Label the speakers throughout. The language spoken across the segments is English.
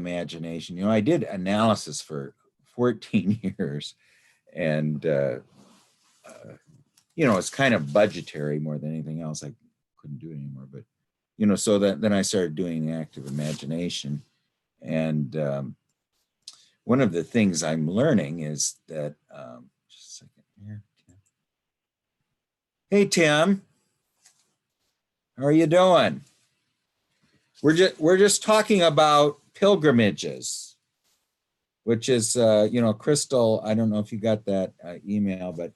Speaker 1: imagination. I did analysis for 14 years, and it's kind of budgetary more than anything else. I couldn't do it anymore, but so then I started doing active imagination, and one of the things I'm learning is that just a second here. Hey Tim, how are you doing? We're just talking about pilgrimages, which is Crystal. I don't know if you got that email, but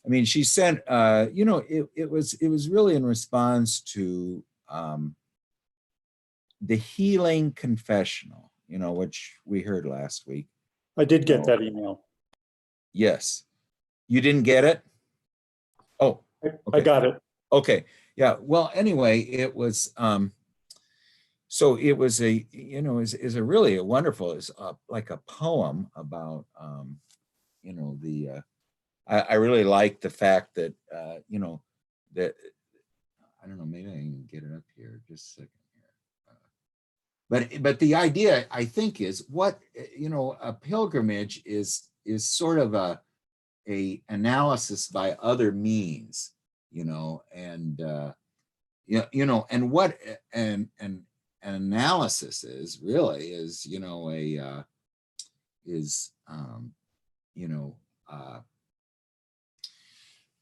Speaker 1: I mean, she sent it was really in response to the healing confessional, which we heard last week.
Speaker 2: I did get that email.
Speaker 1: Yes. You didn't get it? Oh,
Speaker 2: okay. I got it.
Speaker 1: Okay. Yeah. Well, anyway, it was so it was a is a really a wonderful, is like a poem about I really like the fact that that I don't know, maybe I can get it up here just a second here. But the idea, I think, is what a pilgrimage is sort of a analysis by other means, and and what an analysis is really is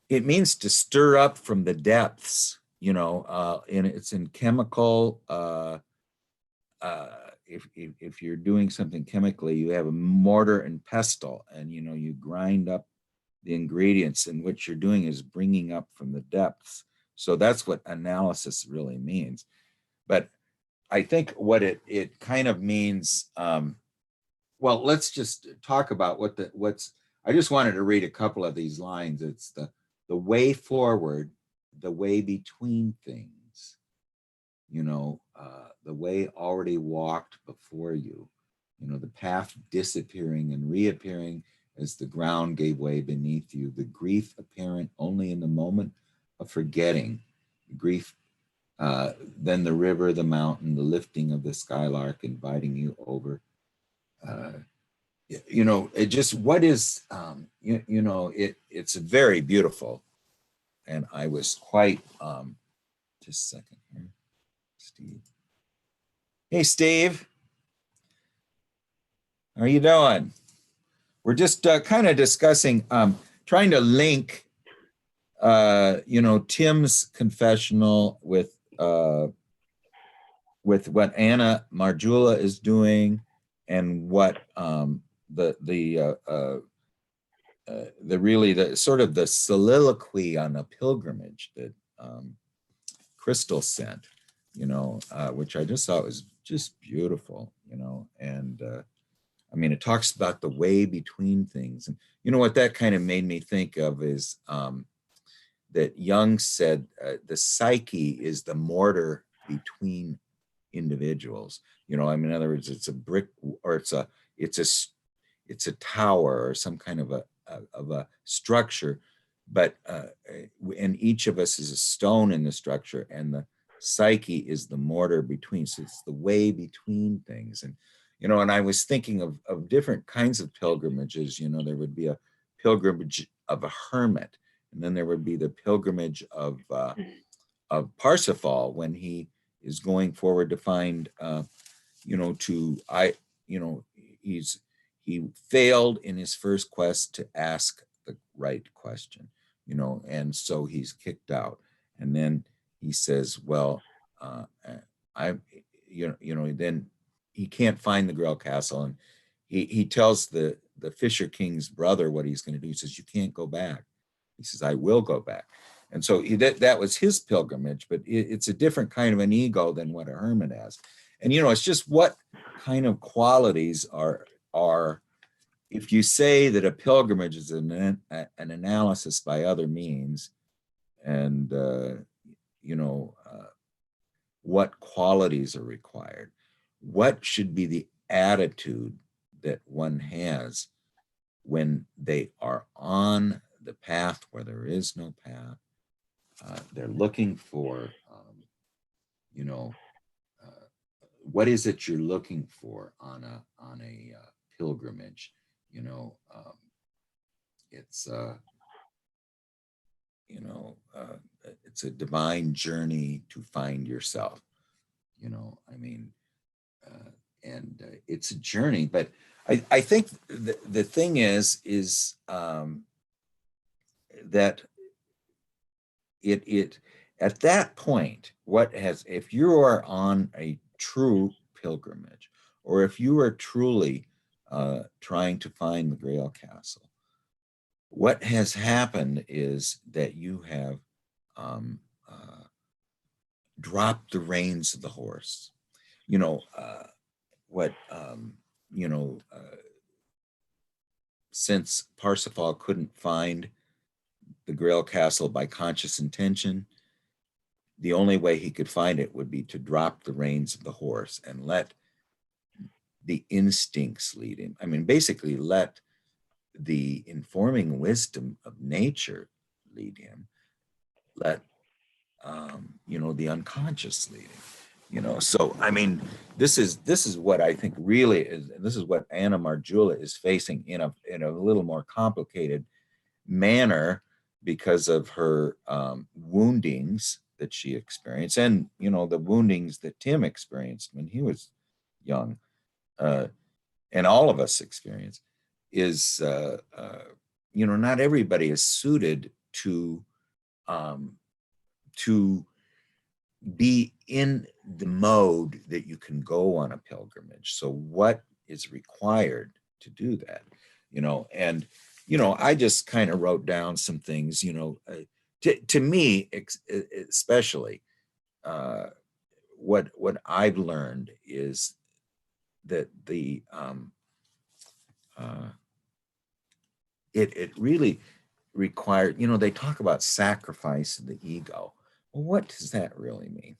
Speaker 1: it means to stir up from the depths, and it's in chemical. If you're doing something chemically, you have a mortar and pestle, and you grind up the ingredients, and what you're doing is bringing up from the depths. So that's what analysis really means. But I think what it kind of means, well, let's just talk about what's, I just wanted to read a couple of these lines. It's the way forward, the way between things, the way already walked before you, the path disappearing and reappearing as the ground gave way beneath you, the grief apparent only in the moment of forgetting, grief, then the river, the mountain, the lifting of the skylark inviting you over. It just, what is, it's very beautiful. And I was quite, just a second here, Steve. Hey, Steve. How are you doing? We're just kind of discussing, trying to link, Tim's confessional with what Anna Marjula is doing, and what the sort of the soliloquy on a pilgrimage that Crystal sent, which I just thought was just beautiful, and I mean, it talks about the way between things. And what that kind of made me think of is that Jung said the psyche is the mortar between individuals. I mean, in other words, it's a brick, or it's a tower, or some kind of a structure, but and each of us is a stone in the structure, and the psyche is the mortar between. So it's the way between things. And and I was thinking of different kinds of pilgrimages. There would be a pilgrimage of a hermit, and then there would be the pilgrimage of Parsifal, when he is going forward to find, he failed in his first quest to ask the right question, and so he's kicked out. And then he says, well, then he can't find the Grail Castle, and he tells the Fisher King's brother what he's going to do. He says, you can't go back. He says, I will go back. And so that was his pilgrimage, but it's a different kind of an ego than what a hermit has. And it's just what kind of qualities are if you say that a pilgrimage is an analysis by other means, and what qualities are required, what should be the attitude that one has when they are on the path where there is no path. They're looking for, what is it you're looking for on a pilgrimage? It's it's a divine journey to find yourself. I mean, and it's a journey, but I think the thing is that it at that point, if you are on a true pilgrimage, or if you are truly trying to find the Grail Castle, what has happened is that you have dropped the reins of the horse. Since Parsifal couldn't find the Grail Castle by conscious intention, the only way he could find it would be to drop the reins of the horse and let the instincts lead him. I mean, basically let the informing wisdom of nature lead him. Let the unconscious lead him. So I mean, this is what I think really is, and this is what Anna Marjula is facing in a little more complicated manner because of her woundings that she experienced, and the woundings that Tim experienced when he was young, and all of us experience, is not everybody is suited to be in the mode that you can go on a pilgrimage. So what is required to do that? And I just kind of wrote down some things, to me, especially, what I've learned is that it really required, they talk about sacrifice of the ego. Well, what does that really mean?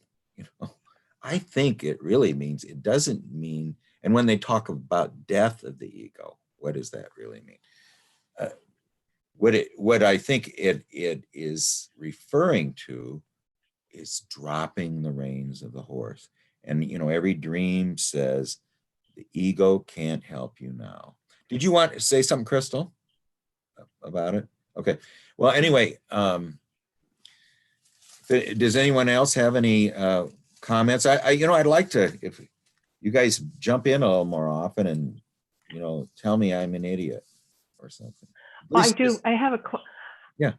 Speaker 1: I think it really means, it doesn't mean, and when they talk about death of the ego, what does that really mean? What I think it is referring to is dropping the reins of the horse. And every dream says the ego can't help you now. Did you want to say something, Crystal, about it? Okay. Well, anyway, does anyone else have any comments? I'd like to, if you guys jump in a little more often and tell me I'm an idiot or something.
Speaker 3: I do. I have a.
Speaker 1: Yeah.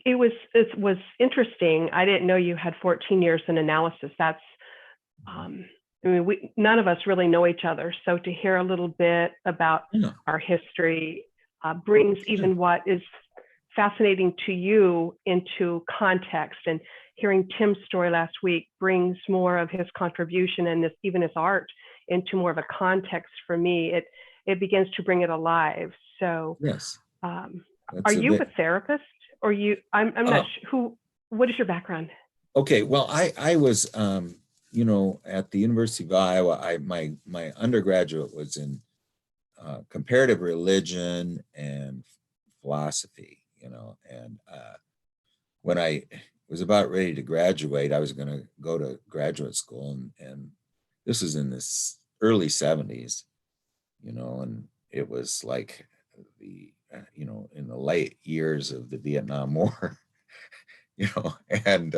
Speaker 3: It was interesting. I didn't know you had 14 years in analysis. That's. None of us really know each other. So to hear a little bit about our history brings even what is fascinating to you into context. And hearing Tim's story last week brings more of his contribution and even his art into more of a context for me. It begins to bring it alive. So
Speaker 1: yes.
Speaker 3: Are you a therapist, or you? I'm not sure. What is your background?
Speaker 1: Okay. Well, I was at the University of Iowa. My undergraduate was in comparative religion and philosophy. And when I was about ready to graduate, I was going to go to graduate school, and this was in the early 70s, and it was like in the late years of the Vietnam War, and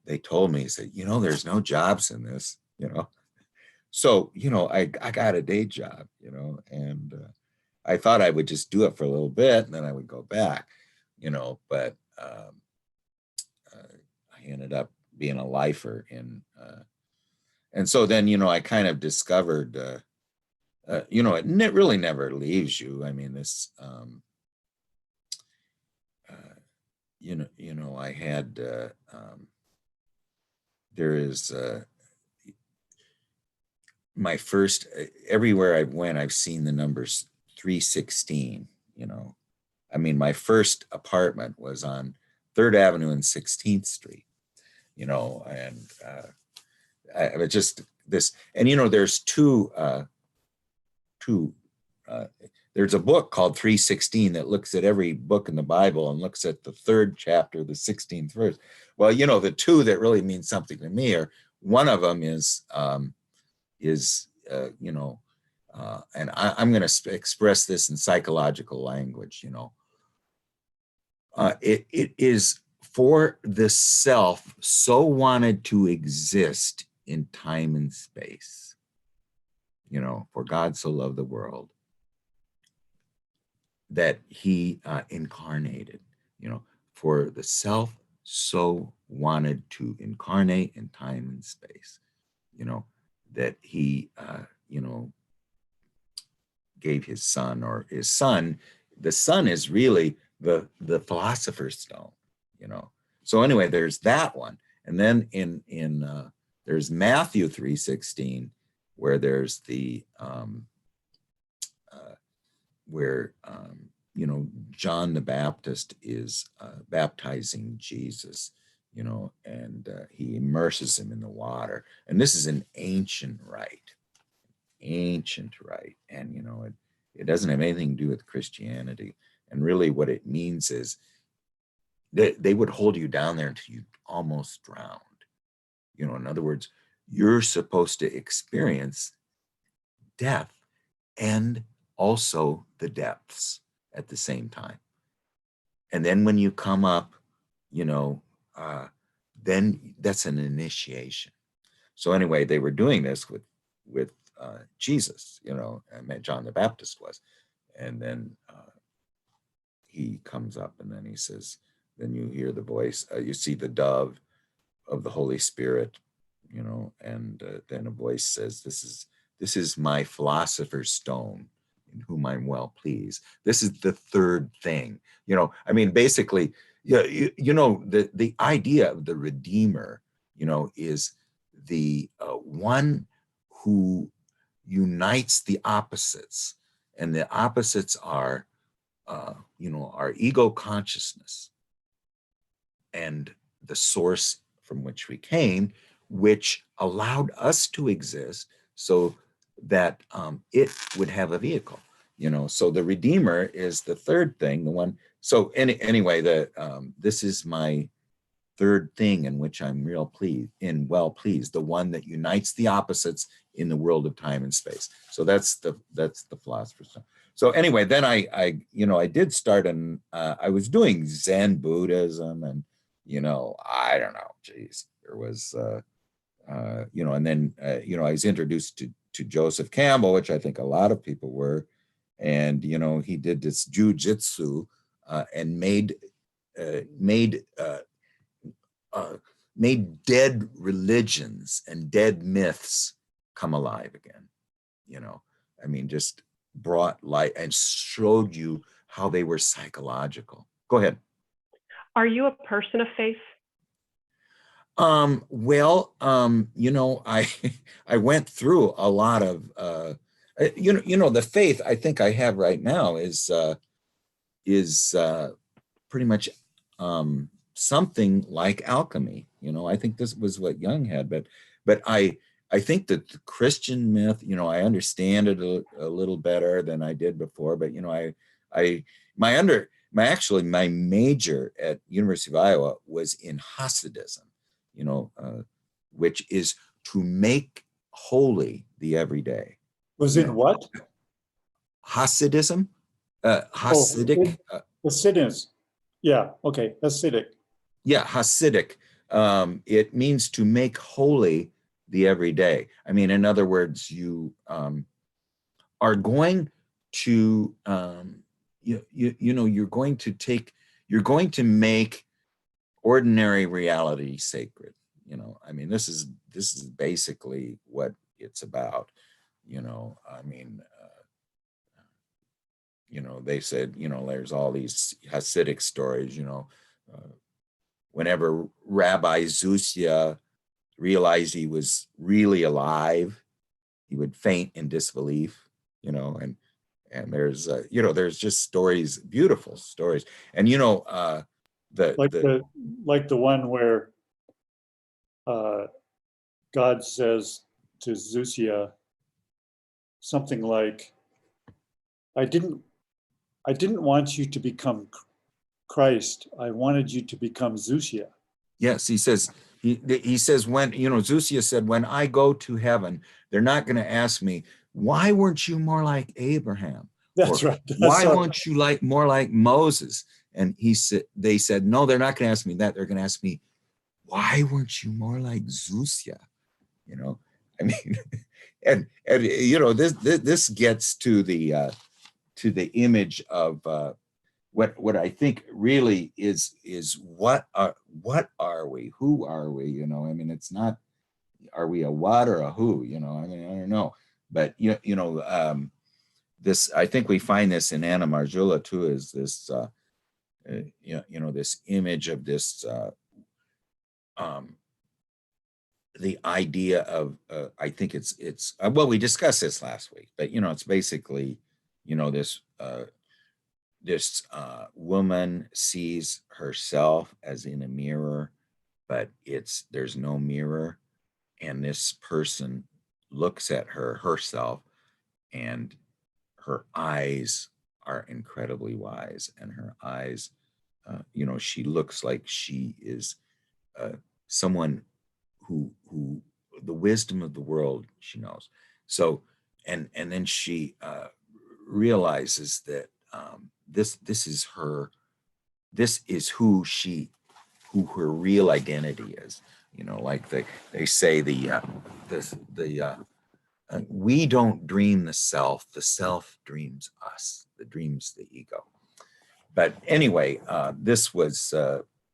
Speaker 1: they told me, said, there's no jobs in this, so, I got a day job, and I thought I would just do it for a little bit and then I would go back, but I ended up being a lifer and so then, I kind of discovered, it really never leaves you. I mean, this, I had, there is, my first, everywhere I went, I've seen the numbers 316, I mean, my first apartment was on 3rd Avenue and 16th Street, and I just this, and there's there's a book called 316 that looks at every book in the Bible and looks at the 3rd chapter, the 16th verse. Well, the two that really mean something to me are one of them is you know, and I'm going to express this in psychological language, you know. It is for the self so wanted to exist in time and space, you know, for God so loved the world that he incarnated, you know, for the self so wanted to incarnate in time and space, you know, that he, you know, gave his son, or his son. The son is really the philosopher's stone, you know. So anyway, there's that one, and then in there's Matthew 3:16, where there's the where you know, John the Baptist is baptizing Jesus, you know, and he immerses him in the water, and this is an ancient rite, and you know, it doesn't have anything to do with Christianity, and really what it means is that they would hold you down there until you almost drowned, you know. In other words, you're supposed to experience death and also the depths at the same time, and then when you come up, you know, then that's an initiation. So anyway, they were doing this with Jesus, you know, and John the Baptist was. And then he comes up, and then he says, then you hear the voice, you see the dove of the Holy Spirit, you know, and then a voice says, this is my philosopher's stone, in whom I'm well pleased. This is the third thing, you know. I mean, basically, yeah, you know, the idea of the Redeemer, you know, is the one who unites the opposites, and the opposites are, you know, our ego consciousness and the source from which we came, which allowed us to exist so that it would have a vehicle, you know. So the Redeemer is the third thing, the one. So anyway, this is my third thing in which I'm well pleased, the one that unites the opposites in the world of time and space. So that's the philosopher's stone. So anyway, then I you know, I did start, and I was doing Zen Buddhism, and you know, I don't know, geez, there was you know, and then you know, I was introduced to Joseph Campbell, which I think a lot of people were, and you know, he did this jujitsu and made dead religions and dead myths come alive again, you know. I mean, just brought light and showed you how they were psychological. Go ahead.
Speaker 3: Are you a person of faith?
Speaker 1: Well, you know, I went through a lot of you know, the faith I think I have right now is pretty much something like alchemy. You know, I think this was what Jung had, but I think that the Christian myth, you know, I understand it a little better than I did before. But you know, my major at University of Iowa was in Hasidism, you know, which is to make holy the everyday.
Speaker 2: Was it what?
Speaker 1: Hasidism, Hasidic.
Speaker 2: Hasidism. Yeah. Okay. Hasidic.
Speaker 1: Yeah, Hasidic. It means to make holy the everyday. I mean, in other words, you are going to you know, you're going to make ordinary reality sacred. You know, I mean, this is basically what it's about. You know, I mean, you know, they said, you know, there's all these Hasidic stories. You know, whenever Rabbi Zusia realized he was really alive, he would faint in disbelief. You know, and there's you know, there's just stories, beautiful stories, and you know,
Speaker 2: like the one where God says to Zusia something like, I didn't want you to become Christ. I wanted you to become Zusia.
Speaker 1: Yes, he says, he says, when, Zeusia said, when I go to heaven, they're not going to ask me, why weren't you more like Abraham?
Speaker 2: That's
Speaker 1: Or,
Speaker 2: right.
Speaker 1: why weren't you more like Moses? And they said, no, they're not going to ask me that. They're going to ask me, why weren't you more like Zeusia? I mean, and this gets to the image of what I think really is what are we? Who are we? I mean, it's not, are we a what or a who? I mean, I don't know. But this, I think we find this in Anna Marjula too, is this this image of this the idea of I think it's well, we discussed this last week, but it's basically this woman sees herself as in a mirror, but there's no mirror, and this person looks at herself, and her eyes are incredibly wise, and her eyes she looks like she is someone who the wisdom of the world she knows. So and then she realizes that this is her, this is who her real identity is. Like they say we don't dream the self dreams us, dreams the ego. But anyway, this was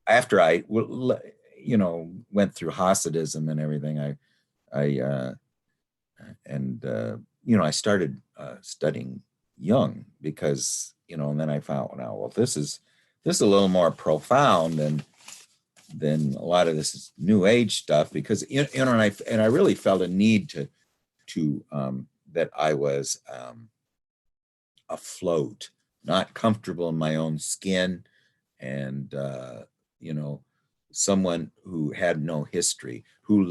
Speaker 1: after I went through Hasidism and everything. I started studying Jung, because and then I found out, well, this is a little more profound than a lot of this New Age stuff, because and I really felt a need to that I was afloat, not comfortable in my own skin, and someone who had no history, who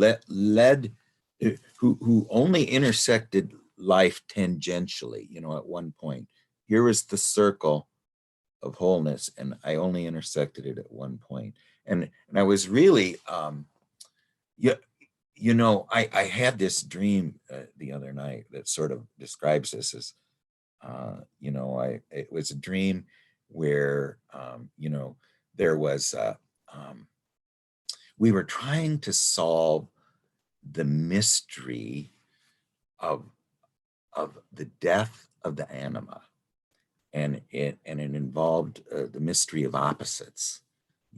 Speaker 1: who only intersected life tangentially. At one point, here was the circle of wholeness, and I only intersected it at one point. And I was really I had this dream the other night that sort of describes this as it was a dream where there was we were trying to solve the mystery of the death of the anima, and it involved the mystery of opposites,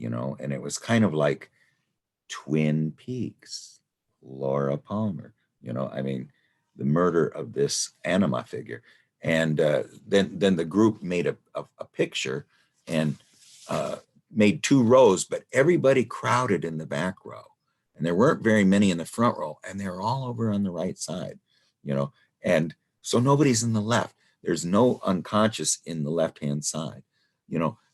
Speaker 1: and it was kind of like Twin Peaks, Laura Palmer, I mean, the murder of this anima figure. And then the group made a picture and made 2 rows, but everybody crowded in the back row, and there weren't very many in the front row, and they were all over on the right side, and so nobody's in the left. There's no unconscious in the left-hand side,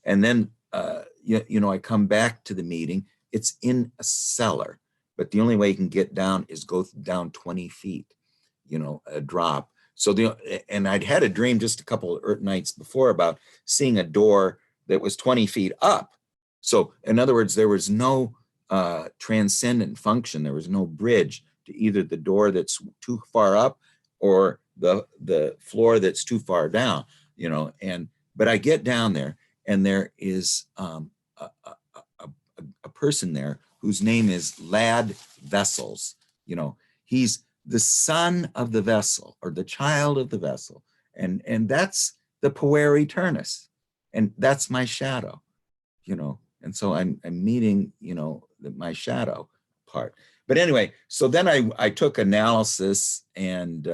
Speaker 1: and then I come back to the meeting. It's in a cellar, but the only way you can get down is go down 20 feet, a drop. So and I'd had a dream just a couple of nights before about seeing a door that was 20 feet up. So in other words, there was no transcendent function. There was no bridge to either the door that's too far up or the floor that's too far down, but I get down there, and there is a person there whose name is Lad Vessels. He's the son of the vessel, or the child of the vessel, and that's the puer aeternus, and that's my shadow, and so I'm meeting my shadow part. But anyway, so then I took analysis, and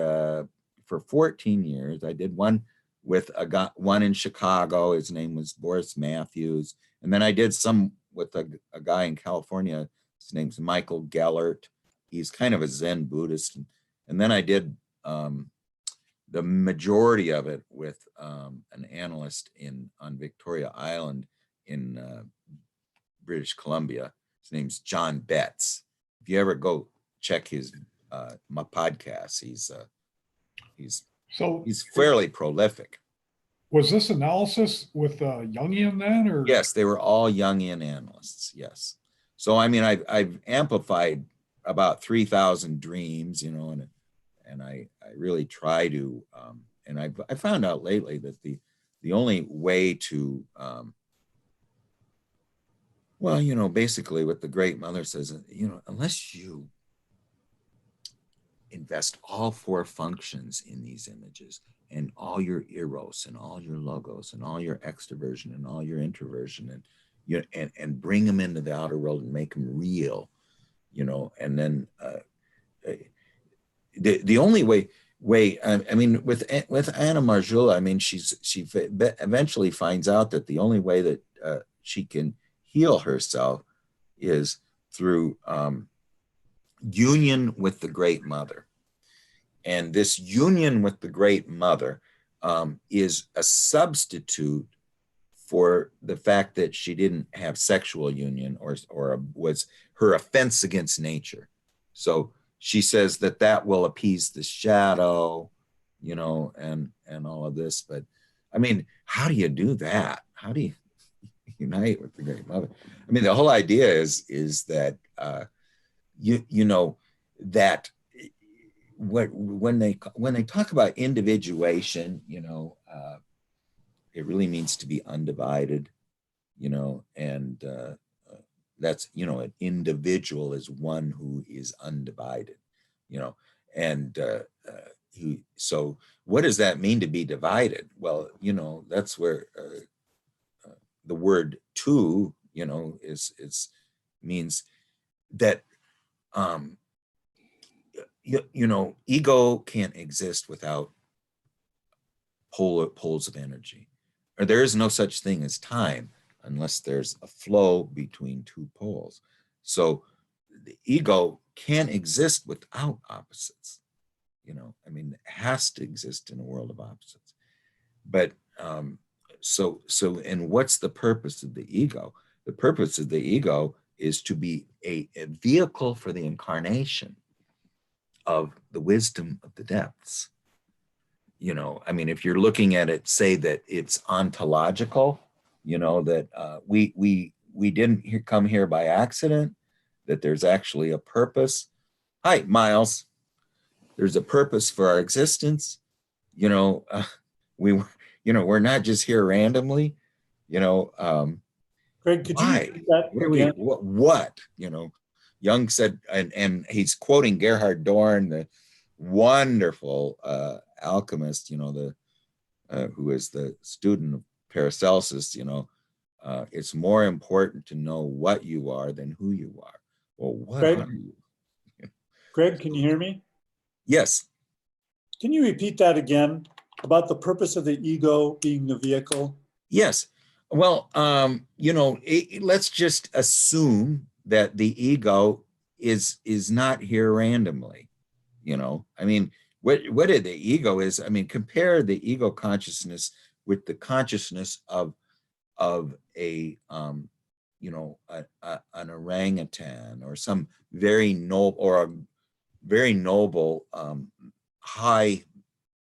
Speaker 1: for 14 years I did one with one in Chicago. His name was Boris Matthews, and then I did some with a guy in California. His name's Michael Gellert. He's kind of a Zen Buddhist. And then I did the majority of it with an analyst on Victoria Island in British Columbia. His name's John Betts. If you ever go check my podcast, he's fairly prolific.
Speaker 4: Was this analysis with Jungian then, or?
Speaker 1: Yes, they were all Jungian analysts. Yes. So, I mean, I've amplified about 3,000 dreams, you know, and I really try to, and I found out lately that the only way to, well, you know, basically what the Great Mother says, you know, unless you invest all four functions in these images and all your eros and all your logos and all your extroversion and all your introversion and you know, and bring them into the outer world and make them real, you know, and then the only way I mean with Anna Marjula, I mean she eventually finds out that the only way that she can heal herself is through union with the Great Mother. And this union with the Great Mother is a substitute for the fact that she didn't have sexual union or was her offense against nature. So she says that that will appease the shadow, you know, and all of this. But I mean, how do you do that? How do you unite with the Great Mother? I mean, the whole idea is that you know that when they talk about individuation, you know, it really means to be undivided, you know, and that's, you know, an individual is one who is undivided, you know, and so what does that mean to be divided? Well, you know, that's where the word two, you know, is means that you know, ego can't exist without poles of energy, or there is no such thing as time unless there's a flow between two poles. So the ego can't exist without opposites. You know, I mean, it has to exist in a world of opposites. But so and what's the purpose of the ego? The purpose of the ego is to be a vehicle for the incarnation of the wisdom of the depths. You know, I mean, if you're looking at it, say that it's ontological, you know, that we didn't come here by accident, that there's actually a purpose. Hi, Miles. There's a purpose for our existence. You know, you know, we're not just here randomly. You know,
Speaker 2: Greg, could you
Speaker 1: why?
Speaker 2: repeat that again?
Speaker 1: What? You know, Jung said, and he's quoting Gerhard Dorn, the wonderful alchemist, you know, the who is the student of Paracelsus, you know, it's more important to know what you are than who you are. Well, what
Speaker 2: Greg,
Speaker 1: are you?
Speaker 2: Greg, can you hear me?
Speaker 1: Yes.
Speaker 2: Can you repeat that again about the purpose of the ego being the vehicle?
Speaker 1: Yes. Well, you know, let's just assume that the ego is not here randomly. You know, I mean, what the ego is, I mean, compare the ego consciousness with the consciousness of a you know, an orangutan or some very noble or a very noble high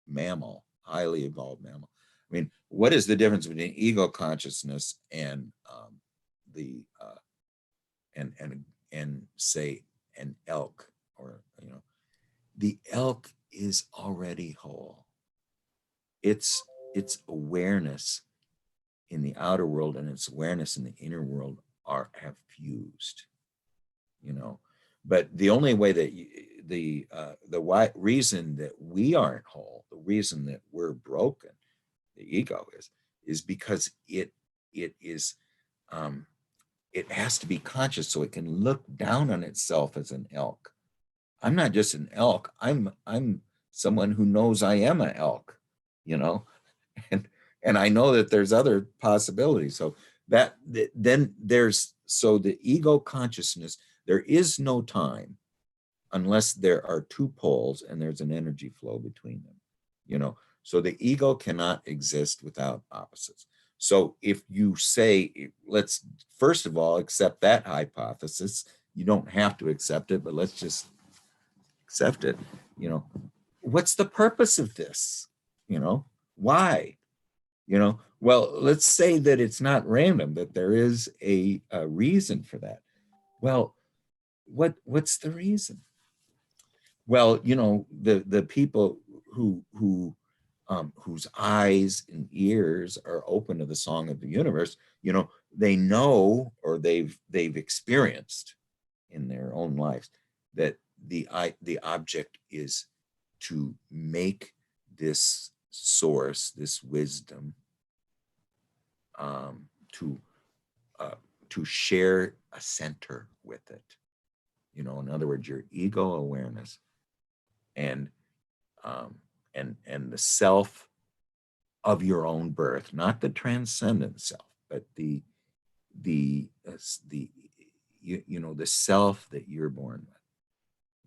Speaker 1: mammal, highly evolved mammal. I mean, what is the difference between ego consciousness and the and say an elk, or you know, the elk is already whole. Its awareness in the outer world and its awareness in the inner world have fused, you know. But the only way that the reason that we aren't whole, the reason that we're broken, the ego is because it is it has to be conscious so it can look down on itself as an elk. I'm not just an elk. I'm someone who knows I am an elk, you know, and I know that there's other possibilities. So then there's, so the ego consciousness, there is no time unless there are two poles and there's an energy flow between them, you know. So the ego cannot exist without opposites. So if you say, let's first of all accept that hypothesis, you don't have to accept it, but let's just accept it, you know. What's the purpose of this? You know, why? You know, well, let's say that it's not random, that there is a reason for that. Well, what's the reason? Well, the people whose eyes and ears are open to the song of the universe, they know, or they've experienced in their own lives, that the object is to make this source, this wisdom, to to share a center with it. In other words, your ego awareness and the self of your own birth, not the transcendent self, but the the self that you're born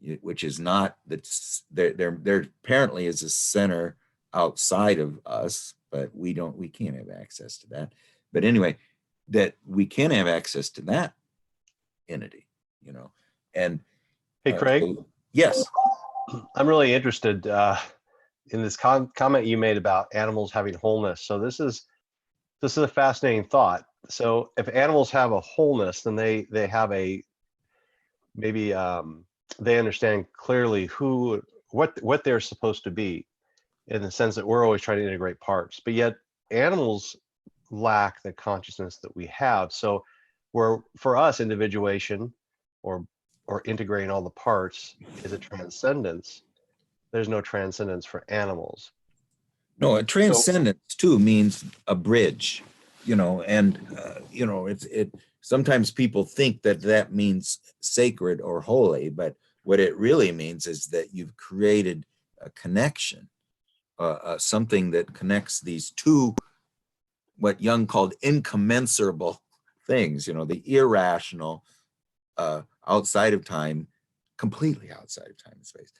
Speaker 1: with, which is not that there apparently is a center outside of us, but we can't have access to that. But anyway, that we can have access to that entity, and
Speaker 4: Hey, Craig.
Speaker 1: so, yes.
Speaker 4: I'm really interested in this comment you made about animals having wholeness. So this is a fascinating thought. So if animals have a wholeness, then they have a maybe they understand clearly what they're supposed to be, in the sense that we're always trying to integrate parts, but yet animals lack the consciousness that we have. So for us, individuation or integrating all the parts is a transcendence. There's no transcendence for animals.
Speaker 1: No, a transcendence too means a bridge, and it sometimes people think that means sacred or holy, but what it really means is that you've created a connection, something that connects these two, what Jung called incommensurable things, the irrational, outside of time, completely outside of time and space,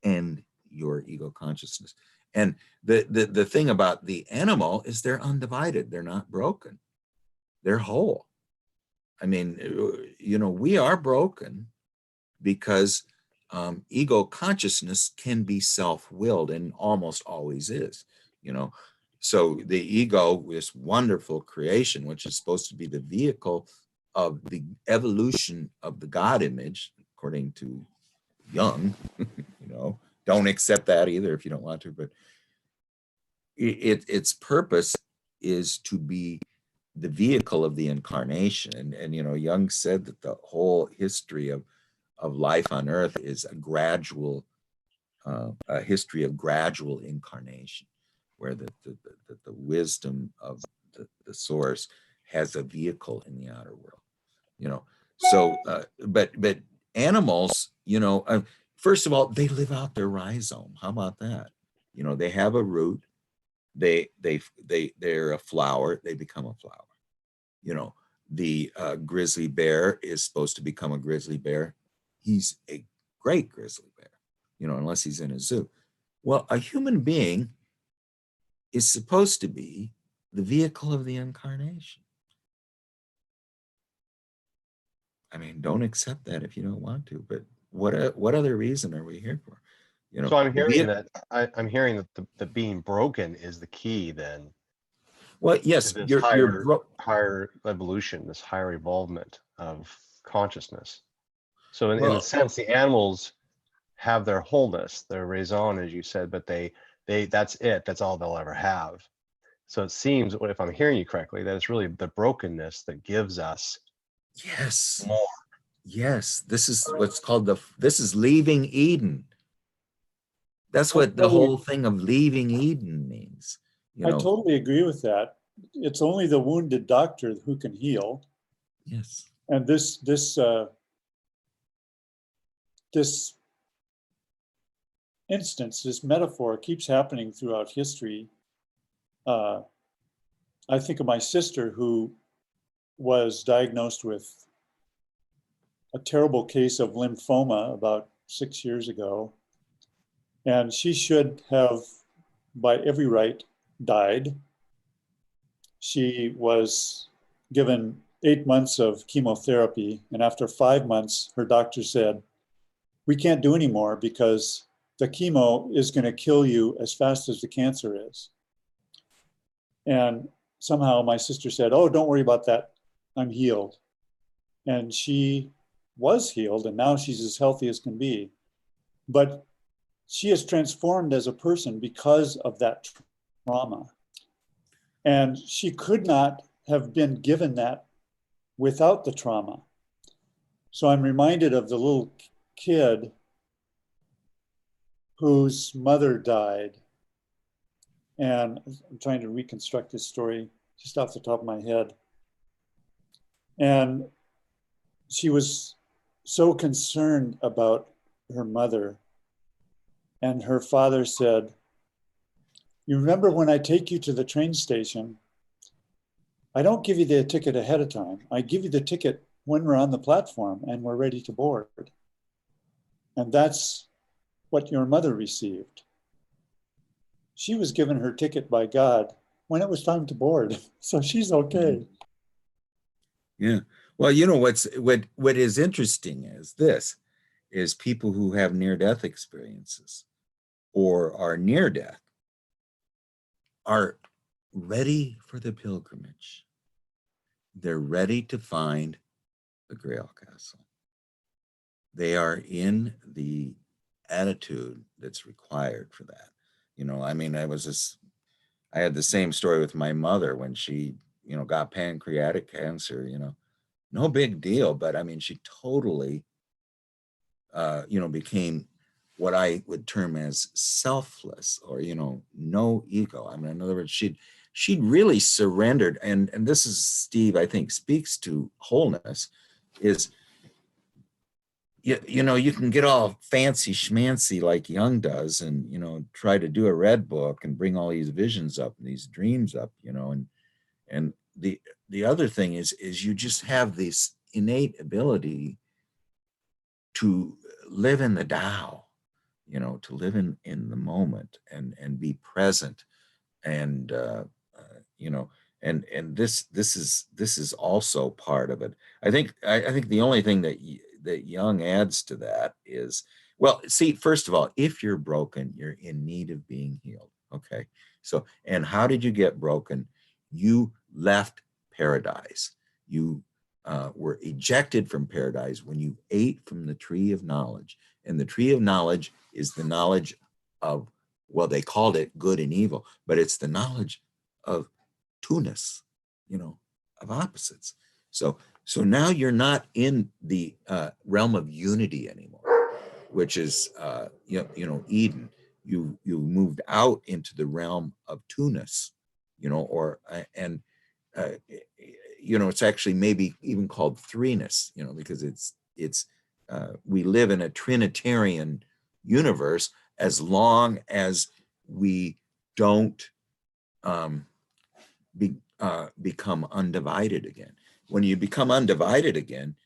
Speaker 1: and your ego consciousness. And the thing about the animal is they're undivided. They're not broken. They're whole. I mean, we are broken because ego consciousness can be self-willed, and almost always is, So the ego, this wonderful creation, which is supposed to be the vehicle of the evolution of the God image, according to Jung, don't accept that either if you don't want to, but its purpose is to be the vehicle of the incarnation. And Jung said that the whole history of life on earth is a history of gradual incarnation, where the wisdom of the source has a vehicle in the outer world. So but animals, first of all, they live out their rhizome. How about that? They have a root. They're a flower. They become a flower. The grizzly bear is supposed to become a grizzly bear. He's a great grizzly bear, unless he's in a zoo. Well, a human being is supposed to be the vehicle of the incarnation. I mean, don't accept that if you don't want to, but what other reason are we here for?
Speaker 4: So I'm hearing that the being broken is the key then.
Speaker 1: Well, yes,
Speaker 4: to this
Speaker 1: you're
Speaker 4: higher evolution, this higher evolvement of consciousness. So in a sense, the animals have their wholeness, their raison, as you said, but that's all they'll ever have. So it seems, if I'm hearing you correctly, that it's really the brokenness that gives us more.
Speaker 1: Yes, this is what's called this is leaving Eden. That's what the
Speaker 2: totally,
Speaker 1: whole thing of leaving Eden means.
Speaker 2: I totally agree with that. It's only the wounded doctor who can heal.
Speaker 1: Yes.
Speaker 2: And this instance, this metaphor keeps happening throughout history. I think of my sister, who was diagnosed with a terrible case of lymphoma about 6 years ago. And she should have, by every right, died. She was given 8 months of chemotherapy. And after 5 months, her doctor said, "We can't do any more because the chemo is going to kill you as fast as the cancer is." And somehow my sister said, "Oh, don't worry about that. I'm healed." And she was healed, and now she's as healthy as can be. But she is transformed as a person because of that trauma. And she could not have been given that without the trauma. So I'm reminded of the little kid whose mother died. And I'm trying to reconstruct this story just off the top of my head. And she was so concerned about her mother. And her father said, "You remember when I take you to the train station, I don't give you the ticket ahead of time. I give you the ticket when we're on the platform and we're ready to board. And that's what your mother received. She was given her ticket by God when it was time to board. So she's okay."
Speaker 1: Yeah. Well, you know, what is interesting is this, is people who have near-death experiences or are near death are ready for the pilgrimage. They're ready to find the Grail Castle. They are in the attitude that's required for that. You know, I mean, I had the same story with my mother when she, you know, got pancreatic cancer, you know, no big deal, but I mean, she totally, you know, became what I would term as selfless, or, you know, no ego. I mean, in other words, she'd really surrendered. And this is, Steve, I think speaks to wholeness, is, you know, you can get all fancy schmancy like Jung does, and, you know, try to do a red book and bring all these visions up and these dreams up, you know, and the other thing is you just have this innate ability to live in the Tao, you know, to live in the moment and be present, and you know, and this is also part of it. I think the only thing that Jung adds to that is, well, see, first of all, if you're broken, you're in need of being healed. Okay, so, and how did you get broken? You left paradise. You were ejected from paradise when you ate from the tree of knowledge. And the tree of knowledge is the knowledge of, well, they called it good and evil, but it's the knowledge of two-ness, you know, of opposites. So now you're not in the realm of unity anymore, which is you know, Eden. You moved out into the realm of two-ness, you know, or and you know, it's actually maybe even called threeness, you know, because it's we live in a Trinitarian universe as long as we don't become undivided again. When you become undivided again,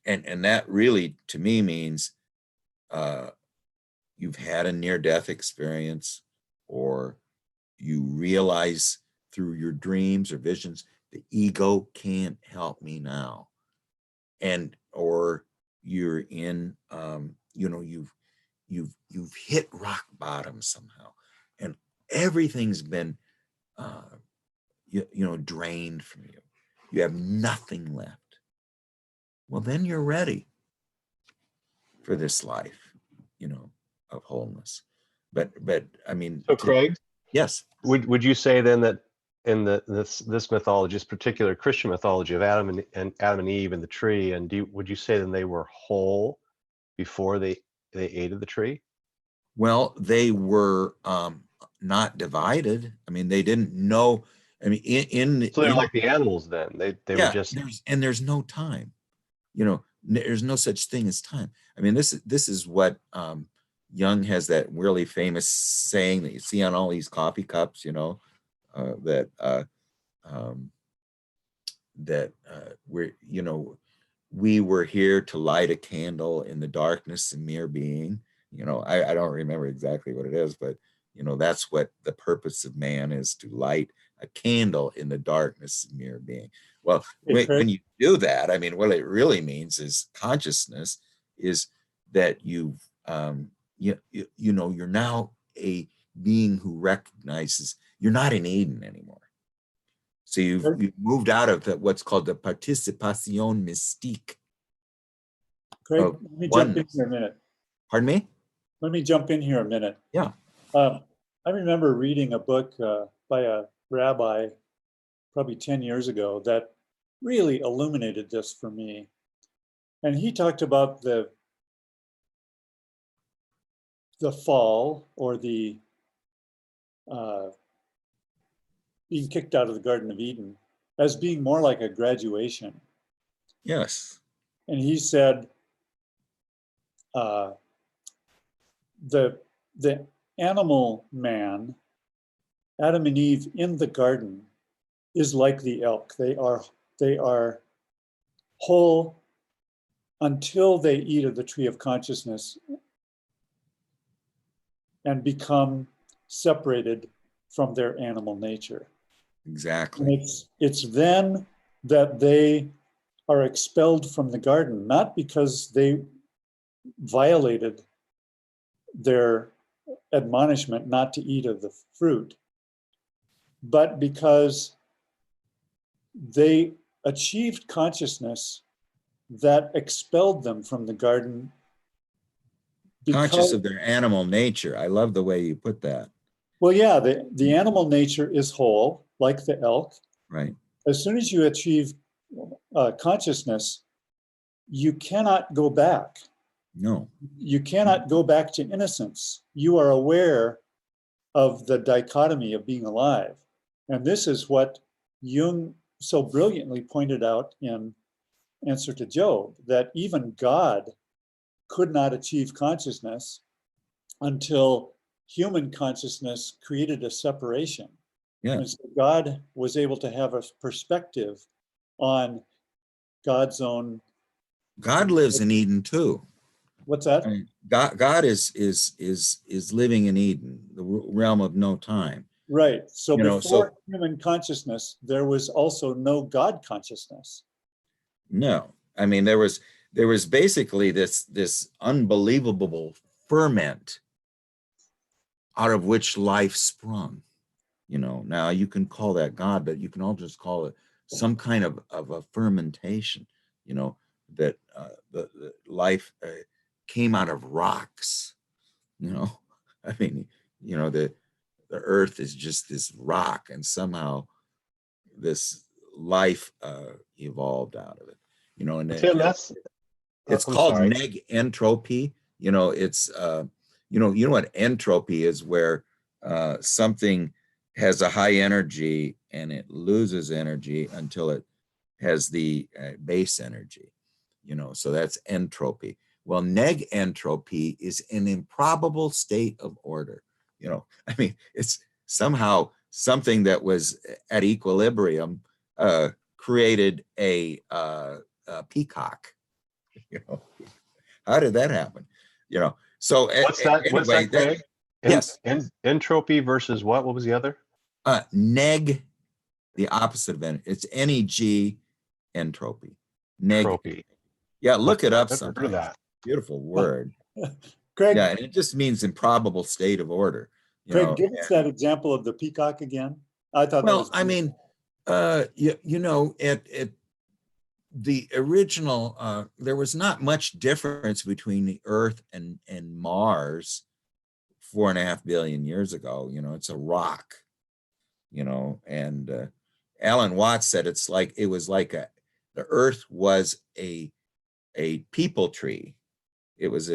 Speaker 1: and that really to me means you've had a near-death experience, or you realize through your dreams or visions, the ego can't help me now, and or you're in you know, you've hit rock bottom somehow, and everything's been you know, drained from you. You have nothing left. Well, then you're ready for this life, you know, of wholeness. But I mean,
Speaker 4: So Craig,
Speaker 1: yes.
Speaker 4: would you say then that in this mythology, this particular Christian mythology of Adam and Eve and the tree, and would you say then they were whole before they ate of the tree?
Speaker 1: Well, they were not divided. I mean, they didn't know. I mean,
Speaker 4: So they're like the animals then. They were
Speaker 1: yeah,
Speaker 4: just.
Speaker 1: there's no time. You know, there's no such thing as time. I mean, this is what Jung has, that really famous saying that you see on all these coffee cups, you know, that we're, you know, we were here to light a candle in the darkness and mere being. You know, I don't remember exactly what it is, but, you know, that's what the purpose of man is, to light a candle in the darkness and mere being. Well, when you do that, I mean, what it really means is consciousness is that you've, you know, you're now a being who recognizes you're not in Eden anymore. So you've moved out of what's called the participation mystique.
Speaker 2: Craig,
Speaker 1: of
Speaker 2: let me jump in
Speaker 1: oneness.
Speaker 2: here a minute.
Speaker 1: Pardon me?
Speaker 2: Let me jump in here a minute.
Speaker 1: Yeah.
Speaker 2: I remember reading a book by a rabbi probably 10 years ago that really illuminated this for me. And he talked about the fall, or the being kicked out of the Garden of Eden, as being more like a graduation.
Speaker 1: Yes.
Speaker 2: And he said, the animal man, Adam and Eve in the garden, is like the elk. They are whole until they eat of the tree of consciousness and become separated from their animal nature.
Speaker 1: Exactly.
Speaker 2: And it's then that they are expelled from the garden, not because they violated their admonishment not to eat of the fruit, but because they achieved consciousness that expelled them from the garden.
Speaker 1: Conscious of their animal nature. I love the way you put that.
Speaker 2: Well, yeah, the animal nature is whole, like the elk.
Speaker 1: Right.
Speaker 2: As soon as you achieve consciousness, you cannot go back.
Speaker 1: No.
Speaker 2: You cannot go back to innocence. You are aware of the dichotomy of being alive. And this is what Jung so brilliantly pointed out in Answer to Job, that even God could not achieve consciousness until human consciousness created a separation.
Speaker 1: Yeah.
Speaker 2: And so God was able to have a perspective on God's own.
Speaker 1: God lives in Eden too.
Speaker 2: What's that?
Speaker 1: I mean, God is living in Eden, the realm of no time.
Speaker 2: Right. So
Speaker 1: You know,
Speaker 2: before
Speaker 1: so
Speaker 2: human consciousness, there was also no God consciousness.
Speaker 1: no, I mean there was basically this unbelievable ferment out of which life sprung. You know, now you can call that God, but you can all just call it some kind of a fermentation. You know, that the life came out of rocks. You know, I mean, you know, the earth is just this rock, and somehow this life evolved out of it. You know, and
Speaker 4: Tim,
Speaker 1: it's
Speaker 4: I'm
Speaker 1: called
Speaker 4: sorry.
Speaker 1: neg entropy. You know, it's you know what entropy is, where something has a high energy and it loses energy until it has the base energy. You know, so that's entropy. Well, neg entropy is an improbable state of order. You know, I mean, it's somehow something that was at equilibrium created a peacock. You know, how did that happen? You know, so
Speaker 4: What's
Speaker 1: anyway,
Speaker 4: that, Craig?
Speaker 1: yes,
Speaker 4: Entropy versus what? What was the other?
Speaker 1: neg, the opposite of it's neg entropy. Neg,
Speaker 4: Tropy.
Speaker 1: yeah, look it up
Speaker 4: Never heard of
Speaker 1: sometime.
Speaker 4: that.
Speaker 1: Beautiful word.
Speaker 2: Craig,
Speaker 1: Yeah, and it just means improbable state of order. You
Speaker 2: Craig,
Speaker 1: know,
Speaker 2: give us that example of the peacock again. I thought that
Speaker 1: well,
Speaker 2: was.
Speaker 1: I mean, you know, at the original, there was not much difference between the Earth and Mars 4.5 billion years ago. You know, it's a rock. You know, and Alan Watts said it was like the Earth was a people tree. It was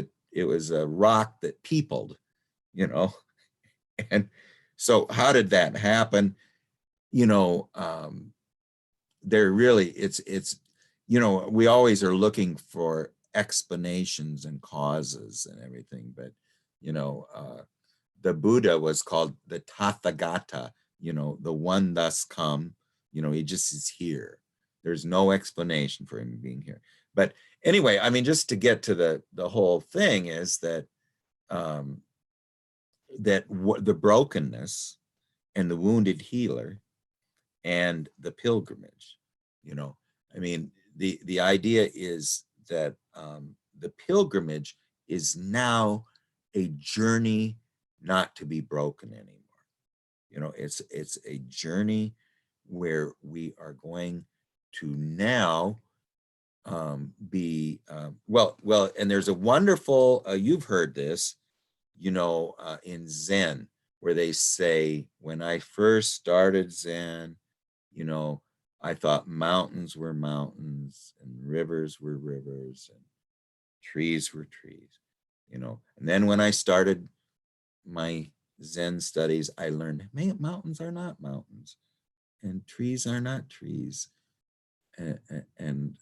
Speaker 1: a rock that peopled. You know, and so how did that happen? You know, they're really it's you know, we always are looking for explanations and causes and everything, but you know, the Buddha was called the Tathagata, you know, the one thus come. You know, he just is here. There's no explanation for him being here. But anyway, I mean, just to get to the whole thing is that the brokenness and the wounded healer and the pilgrimage. You know, I mean, the idea is that the pilgrimage is now a journey not to be broken anymore. You know, it's a journey where we are going to now be well, and there's a wonderful, you've heard this, in Zen, where they say, when I first started Zen, I thought mountains were mountains and rivers were rivers and trees were trees, and then when I started my Zen studies, I learned, man, mountains are not mountains and trees are not trees, and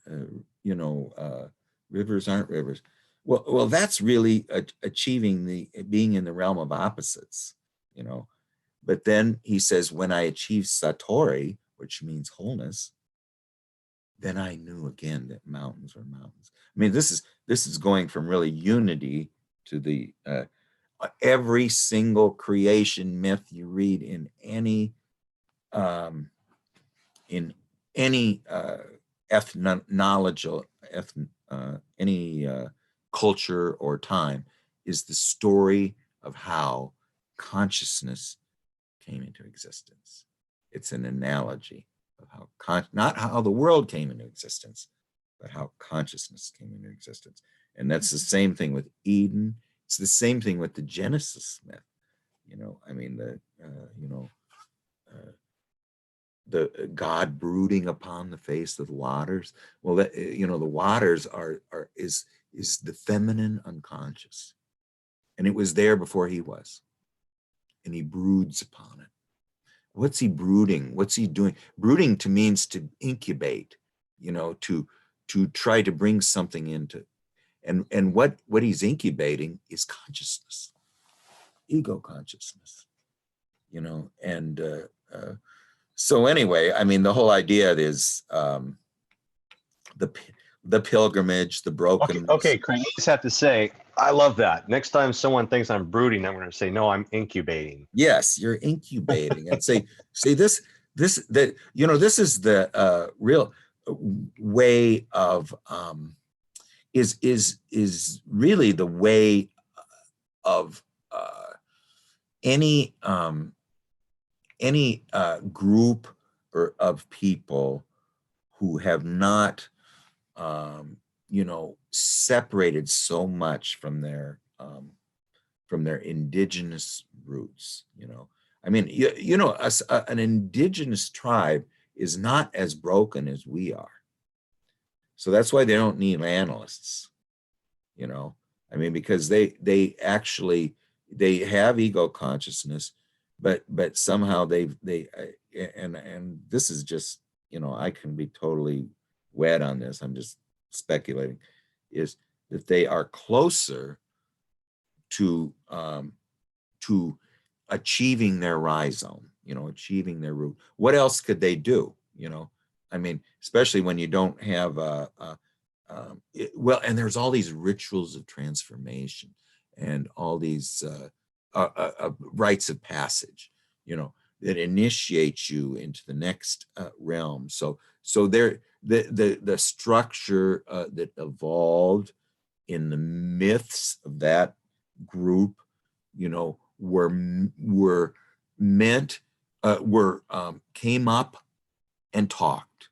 Speaker 1: rivers aren't rivers. Well, that's really achieving being in the realm of opposites, But then he says, when I achieved Satori, which means wholeness, then I knew again that mountains were mountains. I mean, this is going from really unity to the every single creation myth you read in any ethnological, any culture or time, is the story of how consciousness came into existence. It's an analogy of how not how the world came into existence, but how consciousness came into existence. And that's the same thing with Eden. It's the same thing with the Genesis myth. I mean, the God brooding upon the face of the waters. Well, that, the waters is the feminine unconscious, and it was there before he was, and he broods upon it. What's he brooding? What's he doing? Brooding to means to incubate, to try to bring something into, and what he's incubating is consciousness, ego consciousness, and so anyway, I mean, the whole idea is the pilgrimage, the brokenness.
Speaker 4: Okay, Craig, I just have to say, I love that. Next time someone thinks I'm brooding, I'm going to say, no, I'm incubating.
Speaker 1: Yes, you're incubating, and say this is the real way of is really the way of any group or of people who have not separated so much from their indigenous roots. I mean, an indigenous tribe is not as broken as we are, so that's why they don't need analysts. I mean, because they actually have ego consciousness, but somehow and this is just, I can be totally wed on this, I'm just speculating, is that they are closer to achieving their rhizome, achieving their root. What else could they do? I mean, especially when you don't have well, and there's all these rituals of transformation and all these rites of passage, that initiate you into the next realm. So there, the structure that evolved in the myths of that group, were meant, came up and talked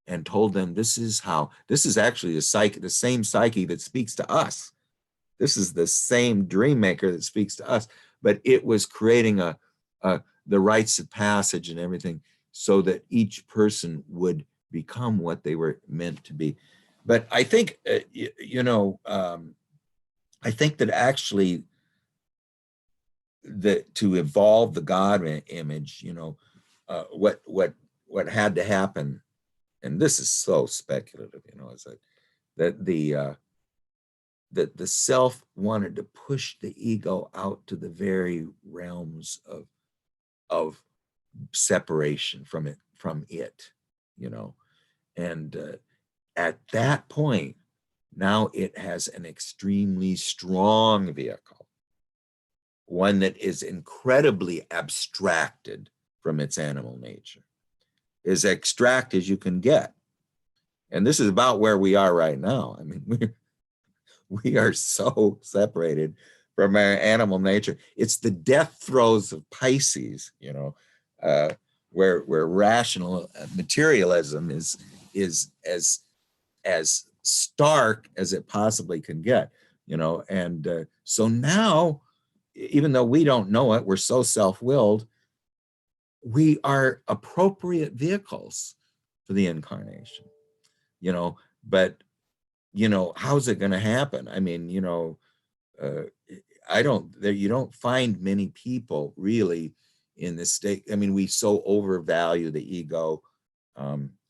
Speaker 1: and told them, this is actually the same psyche that speaks to us. This is the same dream maker that speaks to us, but it was creating the rites of passage and everything so that each person would become what they were meant to be. But I think, I think that actually to evolve the God image, what had to happen, and this is so speculative, is that the self wanted to push the ego out to the very realms of separation from it, and at that point, now it has an extremely strong vehicle, one that is incredibly abstracted from its animal nature, as extract as you can get. And this is about where we are right now. I mean, we are so separated from our animal nature. It's the death throes of Pisces, where rational materialism is as stark as it possibly can get, you know. And so now, even though we don't know it, we're so self-willed, we are appropriate vehicles for the incarnation, you know. But, you know, how's it going to happen? I mean, you know, you don't find many people really in this state. I mean, we so overvalue the ego,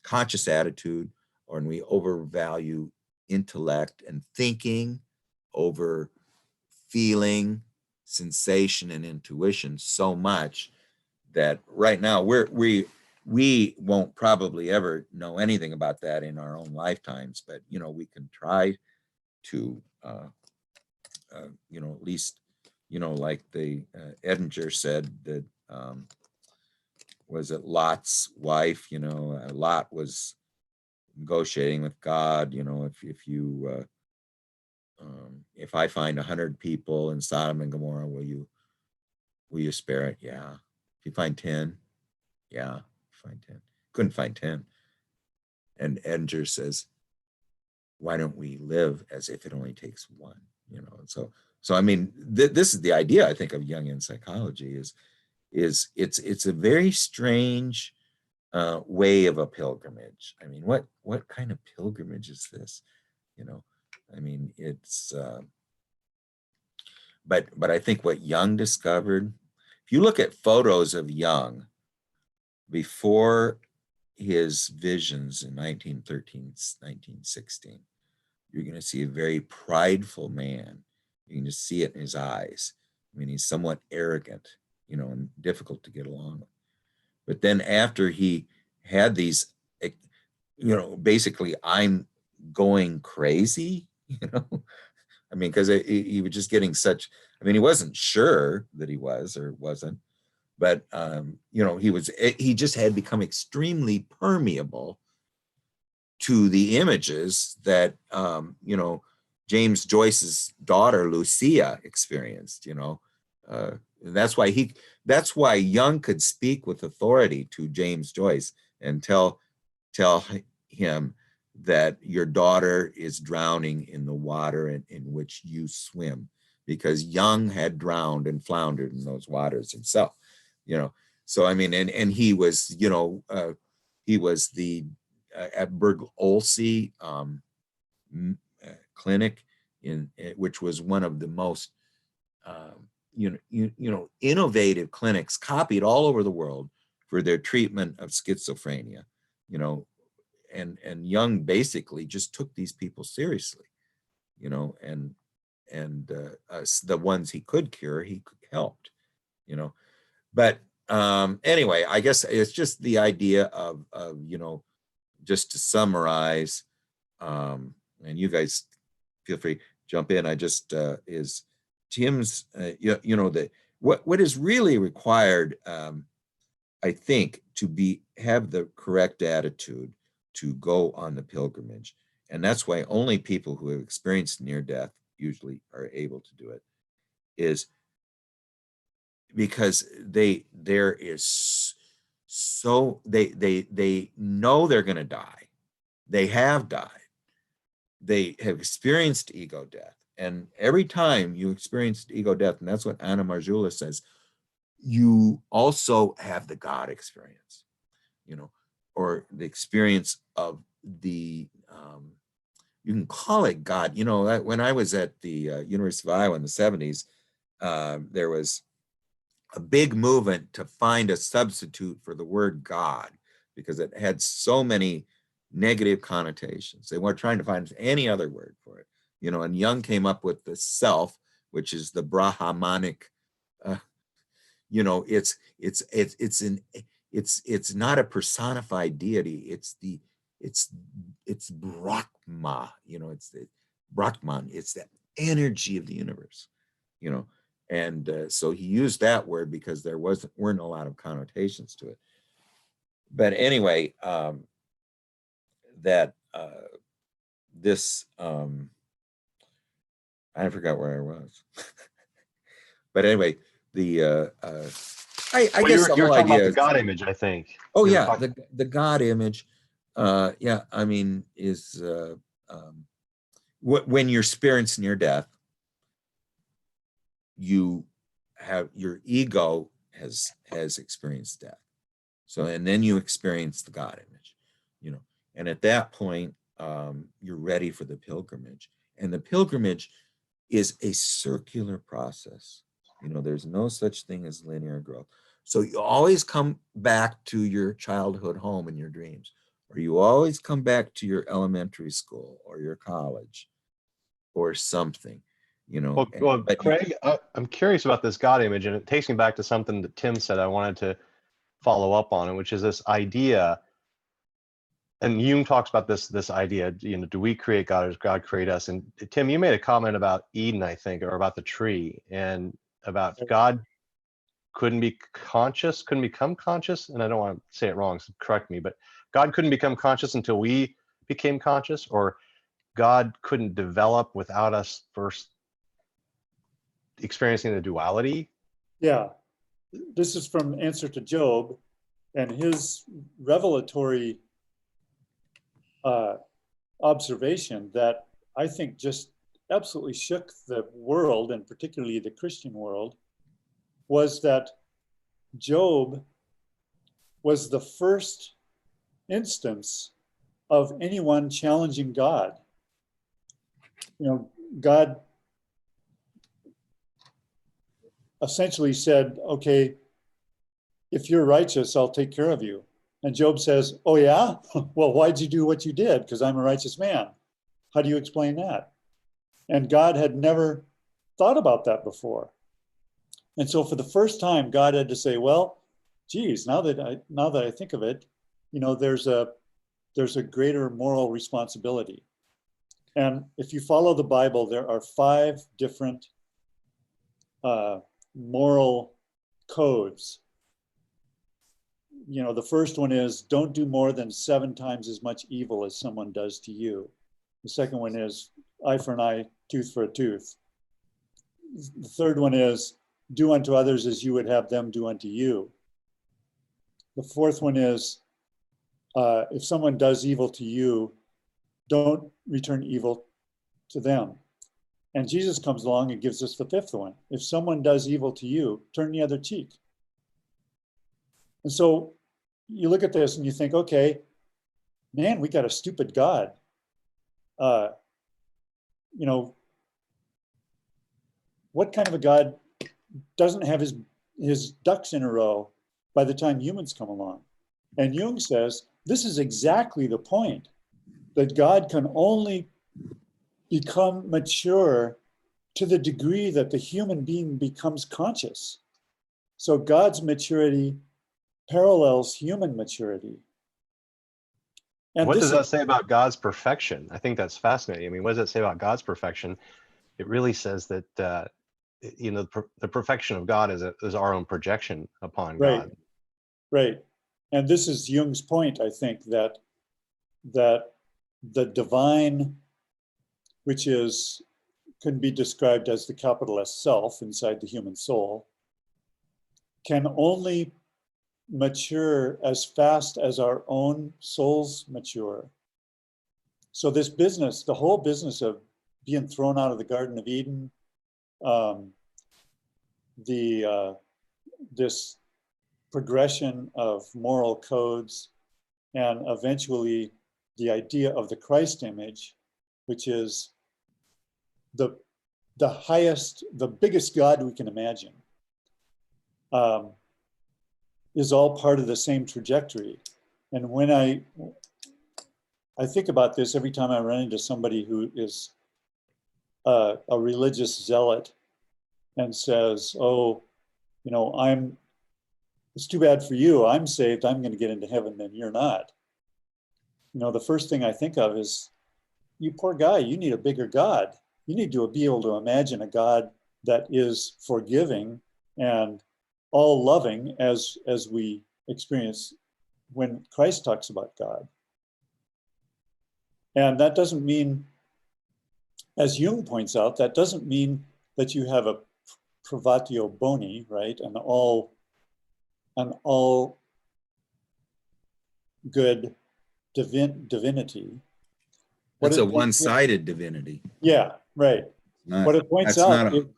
Speaker 1: conscious attitude, or we overvalue intellect and thinking over feeling, sensation, and intuition so much that right now we won't probably ever know anything about that in our own lifetimes. But, you know, we can try to, you know, at least, you know, like the Edinger said that, was it Lot's wife, you know, Lot was negotiating with God, you know, if I find 100 people in Sodom and Gomorrah, will you spare it? Yeah. If you find 10, yeah, find 10. Couldn't find 10. And Edinger says, why don't we live as if it only takes one, you know? And so I mean, this is the idea, I think, of Jungian psychology is it's a very strange way of a pilgrimage. I mean, what kind of pilgrimage is this? You know, I mean, it's but I think what Jung discovered, if you look at photos of Jung before his visions in 1913, 1916, you're going to see a very prideful man. You can just see it in his eyes. I mean, he's somewhat arrogant, you know, and difficult to get along with. But then after he had these, you know, basically, I'm going crazy, you know, I mean, because he was just getting such, I mean, he wasn't sure that he was or wasn't, but, you know, he just had become extremely permeable to the images that, you know, James Joyce's daughter, Lucia, experienced, you know. That's why Jung could speak with authority to James Joyce and tell him that your daughter is drowning in the water in which you swim, because Jung had drowned and floundered in those waters himself, you know. So I mean, and he was, you know, he was the at Berg Olsey clinic which was one of the most innovative clinics copied all over the world for their treatment of schizophrenia, you know. And Jung basically just took these people seriously, you know, and the ones he could cure, he helped, you know. But anyway, I guess it's just the idea of you know, just to summarize, and you guys feel free to jump in. I just is Tim's, you know, that what is really required, I think, to have the correct attitude to go on the pilgrimage. And that's why only people who have experienced near death usually are able to do it, is because they know they're going to die. They have died. They have experienced ego death. And every time you experience ego death, and that's what Anna Marjula says, you also have the God experience, you know, or the experience of the, you can call it God. You know, when I was at the University of Iowa in the 70s, there was a big movement to find a substitute for the word God, because it had so many negative connotations. They weren't trying to find any other word for it, you know. And Jung came up with the self, which is the Brahmanic, you know, it's not a personified deity. It's Brahma, you know, it's the Brahman. It's that energy of the universe, you know. And so he used that word because there weren't a lot of connotations to it. But anyway, that this I forgot where I was. But anyway, the I guess the
Speaker 4: you're
Speaker 1: whole
Speaker 4: talking
Speaker 1: idea
Speaker 4: about the
Speaker 1: is,
Speaker 4: God image, I think.
Speaker 1: oh
Speaker 4: You were
Speaker 1: yeah,
Speaker 4: talking-
Speaker 1: the God image, yeah, I mean, is when you're experiencing near death, you have your ego has experienced death. So, and then you experience the God image, you know, and at that point, you're ready for the pilgrimage. And the pilgrimage is a circular process. You know, there's no such thing as linear growth. So you always come back to your childhood home in your dreams, or you always come back to your elementary school or your college or something, you know.
Speaker 4: Well,
Speaker 1: But
Speaker 4: Craig, I'm curious about this God image, and it takes me back to something that Tim said I wanted to follow up on, which is this idea. And Jung talks about this idea, you know, do we create God or does God create us? And Tim, you made a comment about Eden, I think, or about the tree, and about God couldn't be conscious, couldn't become conscious. And I don't want to say it wrong, so correct me, but God couldn't become conscious until we became conscious, or God couldn't develop without us first experiencing the duality.
Speaker 2: Yeah, this is from Answer to Job, and his revelatory observation that I think just absolutely shook the world, and particularly the Christian world, was that Job was the first instance of anyone challenging God. You know, God essentially said, okay, if you're righteous, I'll take care of you. And Job says, oh yeah? Well, why'd you do what you did? Because I'm a righteous man. How do you explain that? And God had never thought about that before. And so for the first time, God had to say, well, geez, now that I think of it, you know, there's a greater moral responsibility. And if you follow the Bible, there are 5 different moral codes. You know, the first one is don't do more than 7 times as much evil as someone does to you. The second one is eye for an eye, tooth for a tooth. The third one is do unto others as you would have them do unto you. The fourth one is if someone does evil to you, don't return evil to them. And Jesus comes along and gives us the 5th one. If someone does evil to you, turn the other cheek. And so you look at this and you think, okay, man, we got a stupid God. You know, what kind of a God doesn't have his ducks in a row by the time humans come along? And Jung says, this is exactly the point, that God can only become mature to the degree that the human being becomes conscious. So God's maturity parallels human maturity. And
Speaker 4: What does that say about God's perfection? I think that's fascinating. I mean, what does it say about God's perfection? It really says that, you know, the perfection of God is our own projection upon God.
Speaker 2: Right. And this is Jung's point, I think, that the divine, which can be described as the capital S self inside the human soul, can only mature as fast as our own souls mature. So this business, the whole business of being thrown out of the Garden of Eden, this progression of moral codes, and eventually the idea of the Christ image, which is the highest, the biggest God we can imagine, is all part of the same trajectory. And when I think about this every time I run into somebody who is a religious zealot and says, oh, you know, it's too bad for you. I'm saved. I'm going to get into heaven and you're not. You know, the first thing I think of is, you poor guy, you need a bigger God. You need to be able to imagine a God that is forgiving and all loving as we experience when Christ talks about God. And that doesn't mean, as Jung points out, that doesn't mean that you have a privatio boni, right? An all good divinity. what
Speaker 1: That's a
Speaker 2: it-
Speaker 1: one-sided divinity.
Speaker 2: Yeah, right.
Speaker 1: Not,
Speaker 2: What it points
Speaker 1: that's not
Speaker 2: out,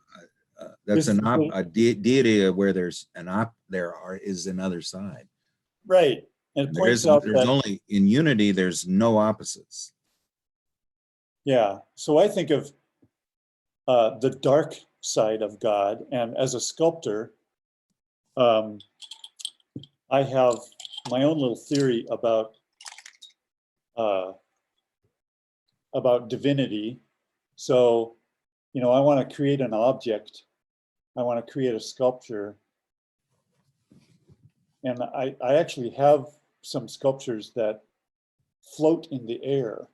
Speaker 1: that's
Speaker 2: is
Speaker 1: a deity where there's is another side.
Speaker 2: right. And it
Speaker 1: And there
Speaker 2: points
Speaker 1: is,
Speaker 2: out
Speaker 1: there's
Speaker 2: that,
Speaker 1: only, in unity, there's no opposites.
Speaker 2: yeah. So I think of the dark side of God, and as a sculptor, I have my own little theory about divinity. So, I want to create an object. I want to create a sculpture. And I actually have some sculptures that float in the air.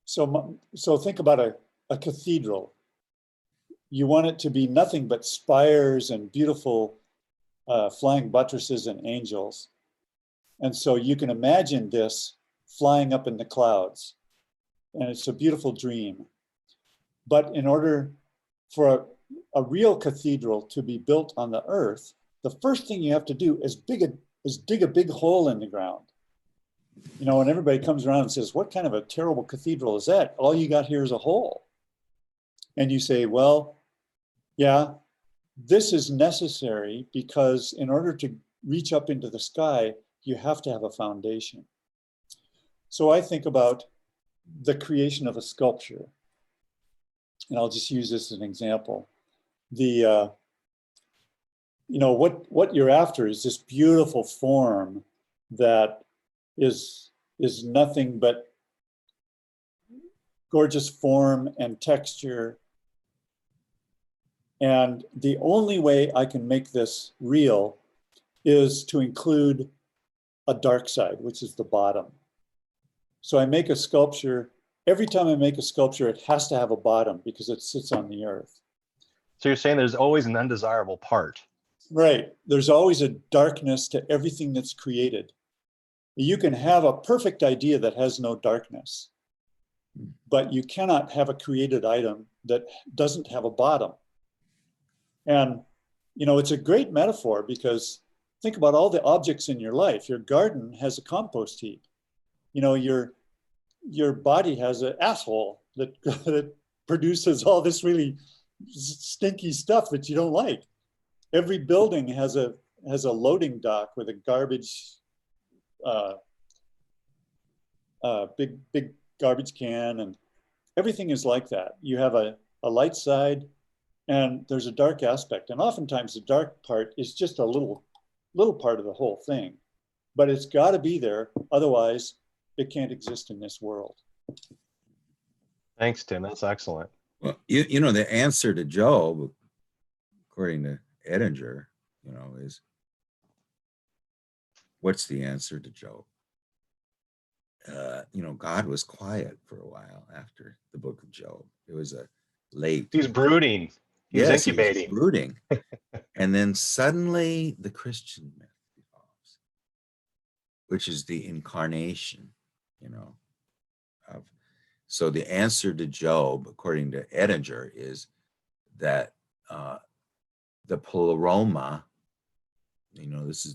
Speaker 2: So think about a cathedral. You want it to be nothing but spires and beautiful flying buttresses and angels. And so you can imagine this flying up in the clouds. And it's a beautiful dream. But in order for a real cathedral to be built on the earth, the first thing you have to do is dig a big hole in the ground. And everybody comes around and says, what kind of a terrible cathedral is that? All you got here is a hole. And you say, well, yeah, this is necessary because in order to reach up into the sky, you have to have a foundation. So I think about the creation of a sculpture. And I'll just use this as an example. What you're after is this beautiful form that is nothing but gorgeous form and texture. And the only way I can make this real is to include a dark side, which is the bottom. So I make a sculpture. Every time I make a sculpture, it has to have a bottom because it sits on the earth.
Speaker 4: So you're saying there's always an undesirable part.
Speaker 2: Right. There's always a darkness to everything that's created. You can have a perfect idea that has no darkness, but you cannot have a created item that doesn't have a bottom. And, it's a great metaphor because think about all the objects in your life. Your garden has a compost heap. Your body has an asshole that produces all this really stinky stuff that you don't like. Every building has a loading dock with a garbage, big garbage can, and everything is like that. You have a light side, and there's a dark aspect, and oftentimes the dark part is just a little part of the whole thing, but it's got to be there, otherwise it can't exist in this world.
Speaker 4: Thanks, Tim. That's excellent.
Speaker 1: Well, the answer to Job, according to Edinger, is, what's the answer to Job? God was quiet for a while after the book of Job. It was a late.
Speaker 4: He's brooding. He's incubating.
Speaker 1: He was brooding. And then suddenly the Christian myth evolves, which is the incarnation, of. So the answer to Job, according to Edinger, is that the pleroma, this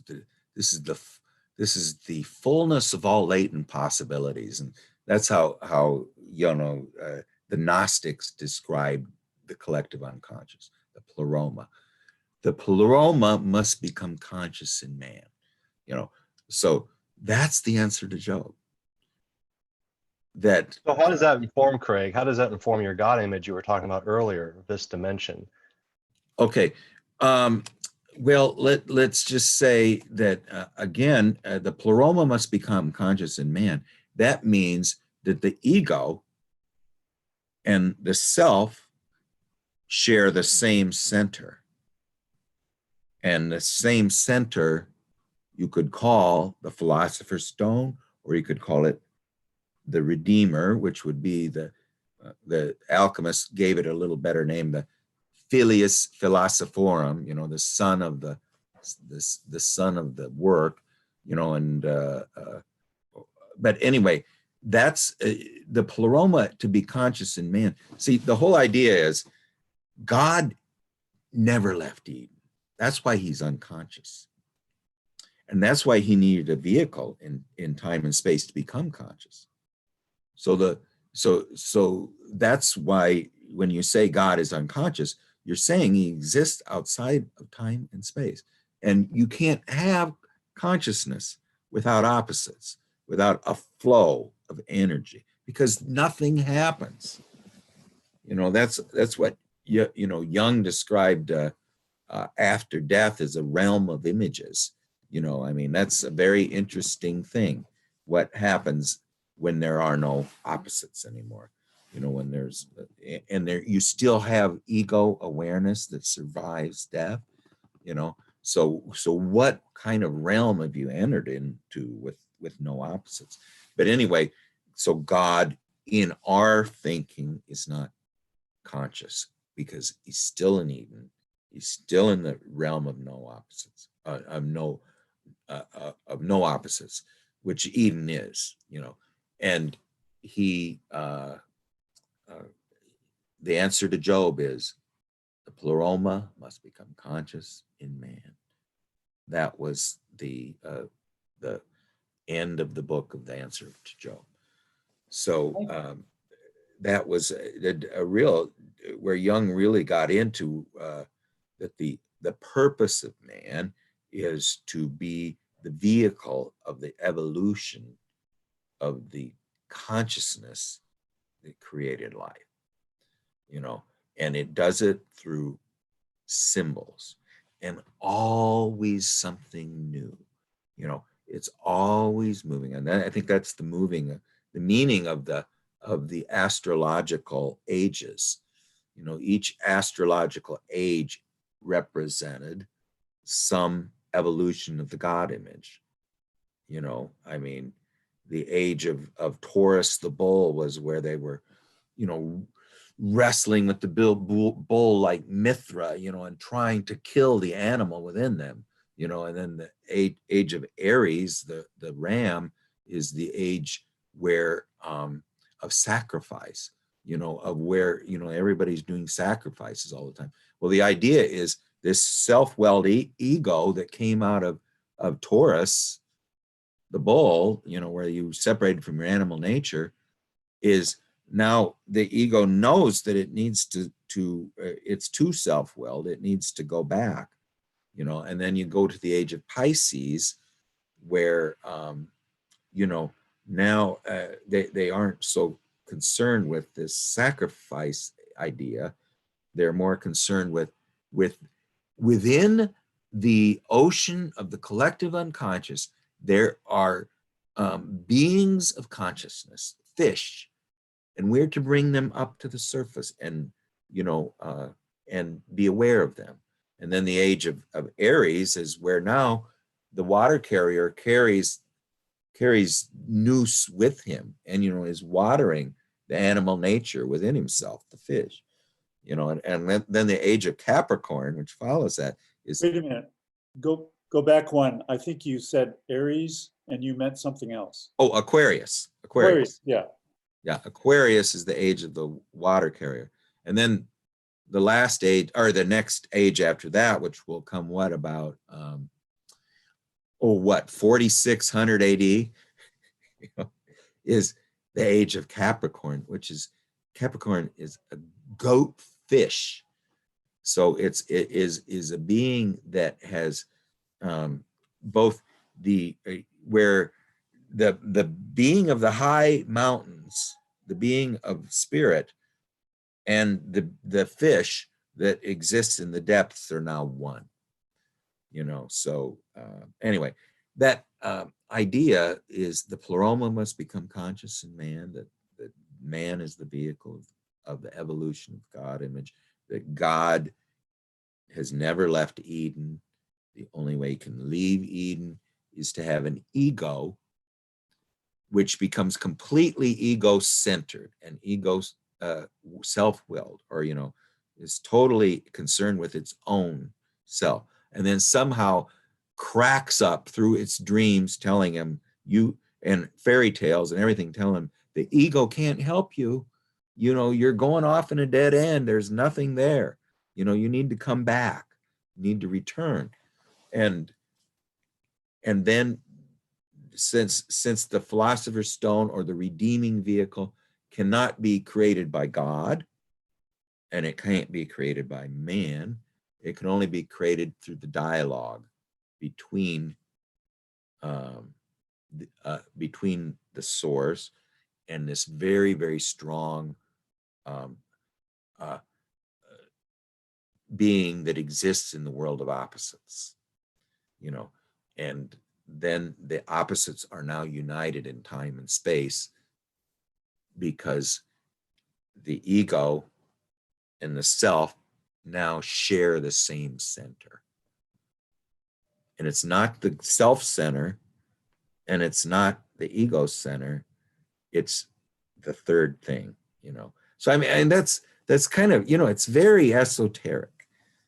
Speaker 1: is the fullness of all latent possibilities, and that's how the Gnostics describe the collective unconscious, the pleroma. The pleroma must become conscious in man, So that's the answer to Job.
Speaker 4: So how does that inform, Craig? How does that inform your God image you were talking about earlier, this dimension?
Speaker 1: Okay. Well, let's just say that, again, the pleroma must become conscious in man. That means that the ego and the self share the same center. And the same center you could call the philosopher's stone, or you could call it the Redeemer, which would be the alchemists gave it a little better name, the Filius Philosophorum, the son of the son of the work, but anyway, that's the pleroma to be conscious in man. See, the whole idea is God never left Eden. That's why he's unconscious. And that's why he needed a vehicle in time and space to become conscious. So that's why when you say God is unconscious, you're saying he exists outside of time and space. And you can't have consciousness without opposites, without a flow of energy, because nothing happens. That's what Jung described after death as a realm of images. I mean, that's a very interesting thing. What happens when there are no opposites anymore? When there's, and there, you still have ego awareness that survives death. So what kind of realm have you entered into with no opposites? But anyway, so God in our thinking is not conscious because he's still in Eden. He's still in the realm of no opposites, of no opposites, which Eden is, and he, the answer to Job is the pleroma must become conscious in man. That was the end of the book of the answer to Job. So that was a real, where Jung really got into that the purpose of man is to be the vehicle of the evolution of the consciousness that created life, and it does it through symbols, and always something new. It's always moving, and I think that's the meaning of the astrological ages. Each astrological age represented some evolution of the God image. I mean, the age of Taurus, the bull, was where they were, wrestling with the bull like Mithra, and trying to kill the animal within them, and then the age of Aries, the ram, is the age where of sacrifice, of where, everybody's doing sacrifices all the time. Well, the idea is this self-willed ego that came out of Taurus, the bull, where you separated from your animal nature, is now the ego knows that it needs to it's too self-willed. It needs to go back, and then you go to the age of Pisces, where, now they aren't so concerned with this sacrifice idea. They're more concerned with within the ocean of the collective unconscious, there are beings of consciousness, fish, and we're to bring them up to the surface and, and be aware of them. And then the age of Aries is where now the water carrier carries nous with him, and, is watering the animal nature within himself, the fish, and then the age of Capricorn, which follows that, is.
Speaker 2: Wait a minute. Go back one. I think you said Aries and you meant something else.
Speaker 1: Oh, Aquarius.
Speaker 2: Yeah.
Speaker 1: Yeah, Aquarius is the age of the water carrier. And then the last age, or the next age after that, which will come about 4600 AD, is the age of Capricorn, Capricorn is a goat fish. So it is a being that has both where the being of the high mountains, the being of spirit, and the fish that exists in the depths are now one. So anyway, that idea is the pleroma must become conscious in man, that man is the vehicle of the evolution of God image, that God has never left Eden. The only way he can leave Eden is to have an ego, which becomes completely ego-centered and self-willed, or, is totally concerned with its own self. And then somehow cracks up through its dreams, telling him, and fairy tales and everything, telling him the ego can't help you. You're going off in a dead end. There's nothing there. You need to come back. You need to return. And And then since the philosopher's stone or the redeeming vehicle cannot be created by God, and it can't be created by man, it can only be created through the dialogue between between the source and this very, very strong being that exists in the world of opposites, you know, and then the opposites are now united in time and space because the ego and the self now share the same center. And it's not the self center and it's not the ego center, it's the third thing, you know. So I mean, and that's kind of, you know, it's very esoteric,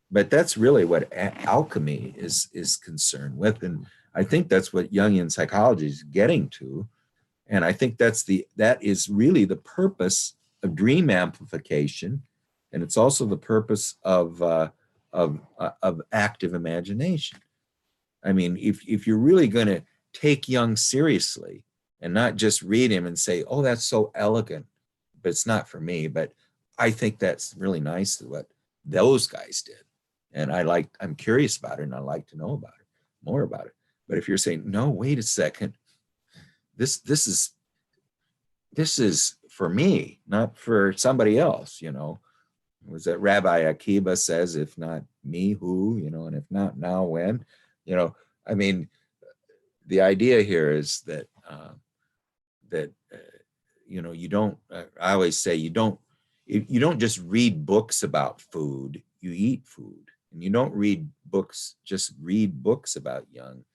Speaker 1: but that's really what alchemy is concerned with. And I think that's what Jungian psychology is getting to. And I think that is really the purpose of dream amplification. And it's also the purpose of active imagination. I mean, if you're really going to take Jung seriously and not just read him and say, oh, that's so elegant, but it's not for me. But I think that's really nice what those guys did. And I'm curious about it and I like to know about it, more about it. But if you're saying, no, wait a second, this is for me, not for somebody else, you know. Was that Rabbi Akiba says, if not me, who, you know, and if not now, when, you know. I mean, the idea here is that you know, you don't. I always say you don't just read books about food. You eat food, and you don't just read books about Jung.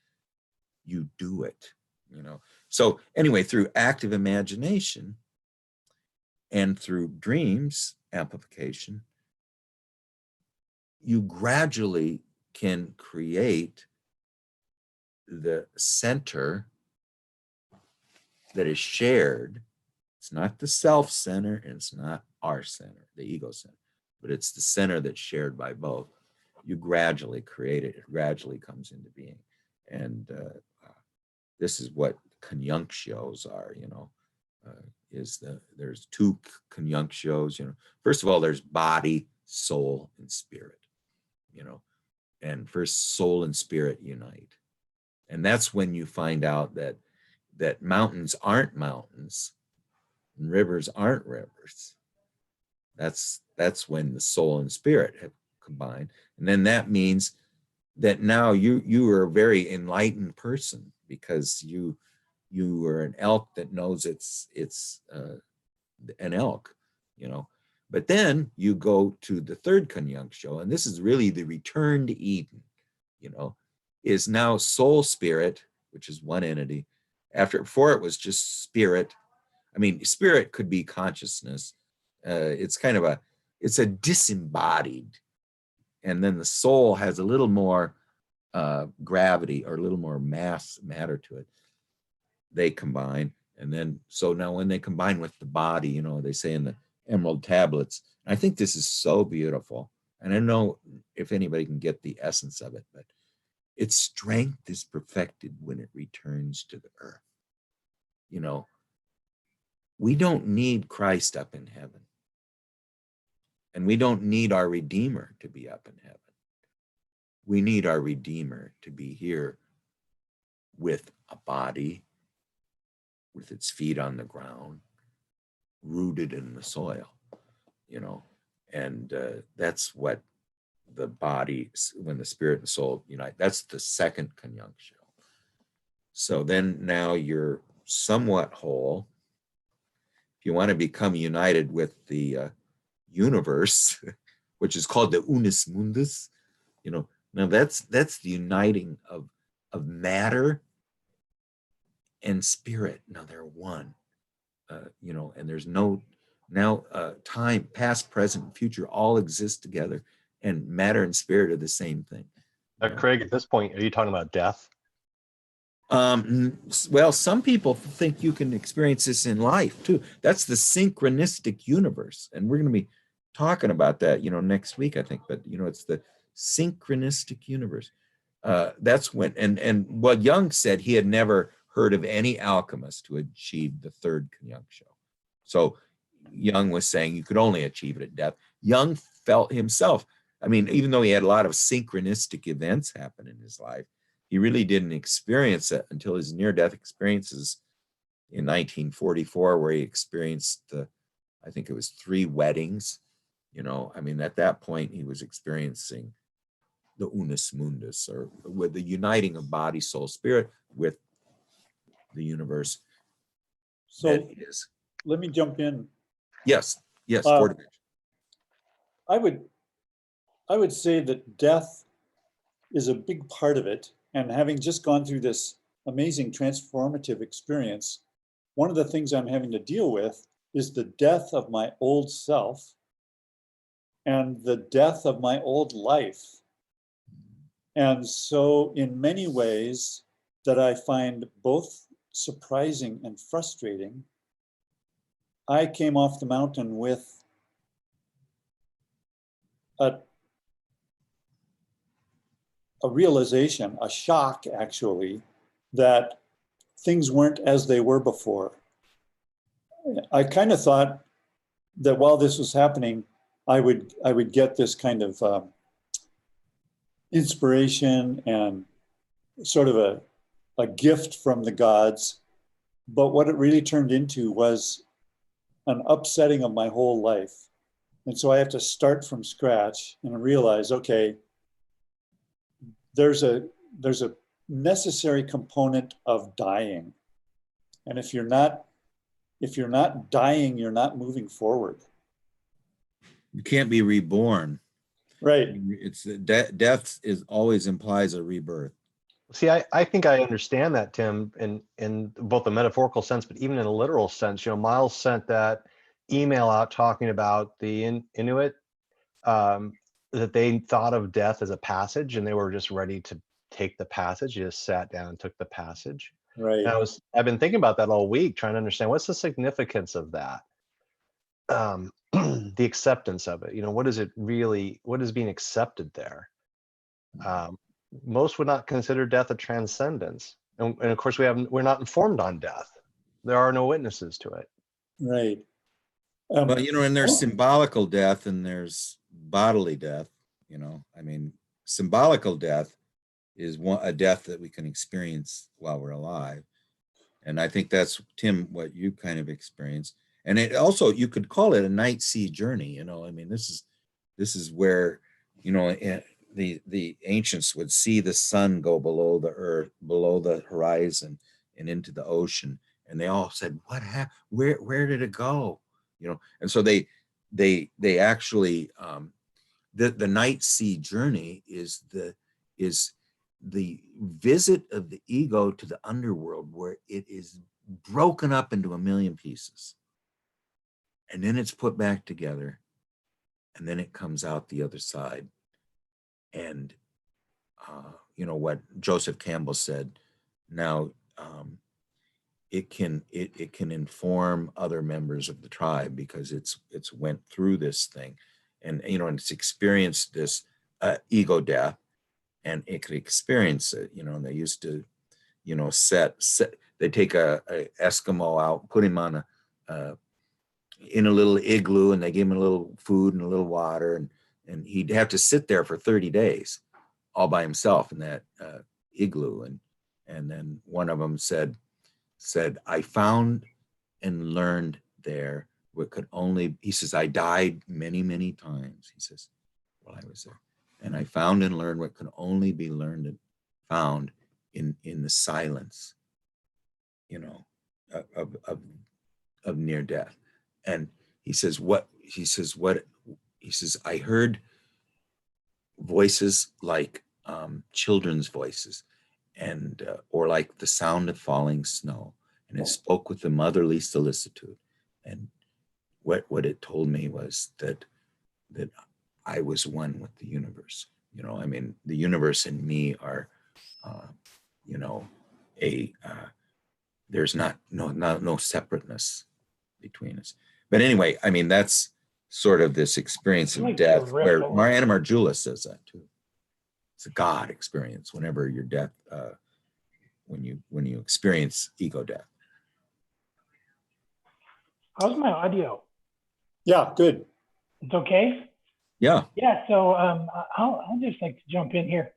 Speaker 1: You do it, you know. So anyway, through active imagination and through dreams amplification, you gradually can create the center that is shared. It's not the self center and it's not our center, the ego center, but it's the center that's shared by both. You gradually create it. It gradually comes into being. And this is what conjunctios are, you know, there's two conjunctios, you know. First of all, there's body, soul, and spirit, you know, and first soul and spirit unite. And that's when you find out that mountains aren't mountains and rivers aren't rivers. That's when the soul and spirit have combined. And then that means that now you are a very enlightened person because you are an elk that knows it's an elk, you know. But then you go to the third conjunctio, and this is really the return to Eden, you know, is now soul spirit, which is one entity. Before it was just spirit. I mean, spirit could be consciousness. It's kind of it's a disembodied, and then the soul has a little more gravity or a little more matter to it. They combine, and then so now when they combine with the body, you know, they say in the Emerald Tablets, I think this is so beautiful, and I don't know if anybody can get the essence of it, but its strength is perfected when it returns to the earth. You know, we don't need Christ up in heaven, and we don't need our Redeemer to be up in heaven. We need our Redeemer to be here with a body, with its feet on the ground, rooted in the soil, you know. And that's what the body, when the spirit and soul unite, that's the second conjunctio. So then now you're somewhat whole. If you want to become united with the universe, which is called the unus mundus, you know, now that's the uniting of matter and spirit. Now they're one, you know, and there's no now time, past, present, future all exist together, and matter and spirit are the same thing.
Speaker 4: Craig, at this point, are you talking about death?
Speaker 1: Well, some people think you can experience this in life too. That's the synchronistic universe, and we're going to be talking about that, you know, next week, I think. But you know, it's the synchronistic universe. that's when, and what Jung said, he had never heard of any alchemist who achieved the third conjunction. So Jung was saying you could only achieve it at death. Jung felt himself, I mean, even though he had a lot of synchronistic events happen in his life, he really didn't experience it until his near-death experiences in 1944, where he experienced I think it was 3 weddings. You know, I mean, at that point, he was experiencing the unus mundus, or with the uniting of body, soul, spirit with the universe.
Speaker 2: So
Speaker 1: that is.
Speaker 2: let me jump in.
Speaker 1: Yes, yes,
Speaker 2: Uh,
Speaker 1: four dimensions.
Speaker 2: I would say that death is a big part of it. And having just gone through this amazing transformative experience, one of the things I'm having to deal with is the death of my old self and the death of my old life. And so in many ways that I find both surprising and frustrating, I came off the mountain with a realization, a shock actually, that things weren't as they were before. I kind of thought that while this was happening, I would get this kind of inspiration and sort of a gift from the gods. But what it really turned into was an upsetting of my whole life. And so I have to start from scratch and realize, okay, there's a necessary component of dying. And if you're not dying, you're not moving forward.
Speaker 1: You can't be reborn.
Speaker 2: Right.
Speaker 1: It's death is always implies a rebirth.
Speaker 4: See, I think I understand that, Tim, in both the metaphorical sense, but even in a literal sense. You know, Miles sent that email out talking about the Inuit, that they thought of death as a passage, and they were just ready to take the passage. They just sat down and took the passage.
Speaker 2: Right.
Speaker 4: And I've been thinking about that all week, trying to understand what's the significance of that. The acceptance of it. You know, what is being accepted there? Most would not consider death a transcendence, and of course we're not informed on death. There are no witnesses to it.
Speaker 2: Right.
Speaker 1: Well, you know, and there's symbolical death and there's bodily death. You know, I mean, symbolical death is a death that we can experience while we're alive, and I think that's, Tim, what you kind of experienced. And it also, you could call it a night sea journey. You know, I mean, this is where, you know, the ancients would see the sun go below the earth, below the horizon, and into the ocean, and they all said, "What happened? Where did it go?" You know, and so they actually, the night sea journey is the visit of the ego to the underworld, where it is broken up into a million pieces, and then it's put back together, and then it comes out the other side. And you know what Joseph Campbell said, now it can inform other members of the tribe, because it's went through this thing, and you know, and it's experienced this ego death, and it could experience it. You know, and they used to, you know, they take a Eskimo out, put him on in a little igloo, and they give him a little food and a little water, and he'd have to sit there for 30 days all by himself in that igloo. And then one of them said, I found and learned there what could only, he says, I died many, many times, he says, while I was there. And I found and learned what could only be learned and found in the silence, you know, of near death. And he says, I heard voices like children's voices, and or like the sound of falling snow, and it spoke with a motherly solicitude. And what it told me was that I was one with the universe. You know, I mean, the universe and me are, you know, there's no separateness between us. But anyway, I mean, that's sort of this experience of death, where Mariana Marjula says that too. It's a God experience whenever your death, when you experience ego death.
Speaker 5: How's my audio?
Speaker 2: Yeah, good.
Speaker 5: It's okay?
Speaker 1: Yeah.
Speaker 5: Yeah, so I'll just like to jump in here.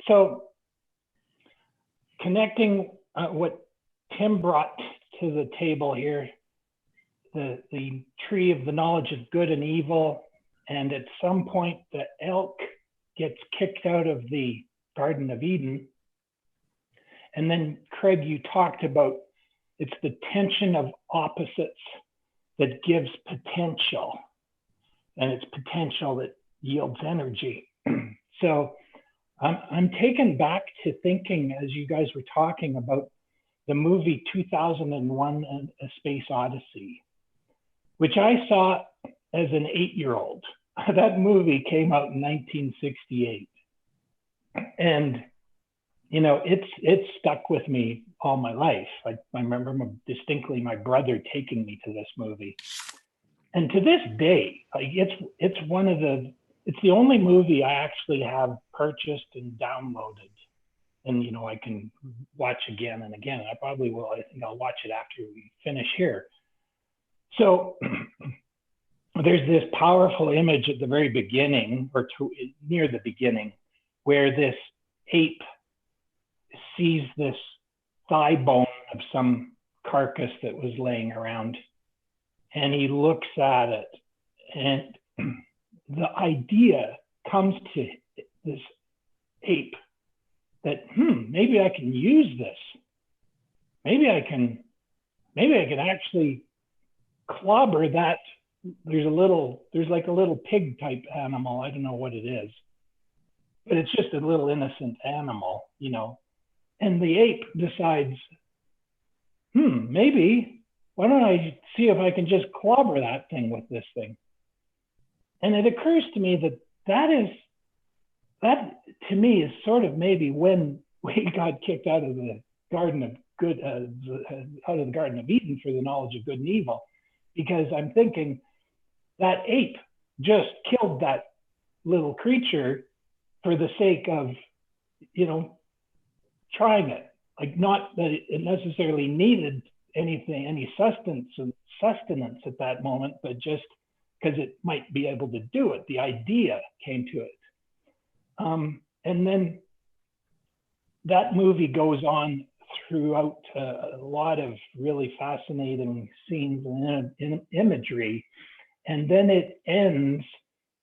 Speaker 5: So connecting what Tim brought to the table here, the tree of the knowledge of good and evil, and at some point the elk gets kicked out of the Garden of Eden. And then Craig, you talked about it's the tension of opposites that gives potential, and it's potential that yields energy. So I'm taken back to thinking, as you guys were talking about the movie 2001, A Space Odyssey, which I saw as an 8-year-old. That movie came out in 1968. And, you know, it's stuck with me all my life. I remember distinctly my brother taking me to this movie. And to this day, like it's the only movie I actually have purchased and downloaded. And, you know, I can watch again and again. I probably will. I think I'll watch it after we finish here. So there's this powerful image at the very beginning, or near the beginning, where this ape sees this thigh bone of some carcass that was laying around, and he looks at it, and the idea comes to this ape that maybe I can use this. Maybe I can actually clobber that. There's like a little pig type animal. I don't know what it is, but it's just a little innocent animal, you know. And the ape decides, maybe, why don't I see if I can just clobber that thing with this thing? And it occurs to me that to me is sort of maybe when we got kicked out of the Garden of Good, out of the Garden of Eden for the knowledge of good and evil, because I'm thinking that ape just killed that little creature for the sake of, you know, trying it. Like, not that it necessarily needed anything, any sustenance at that moment, but just because it might be able to do it. The idea came to it. And then that movie goes on throughout a lot of really fascinating scenes and imagery. And then it ends.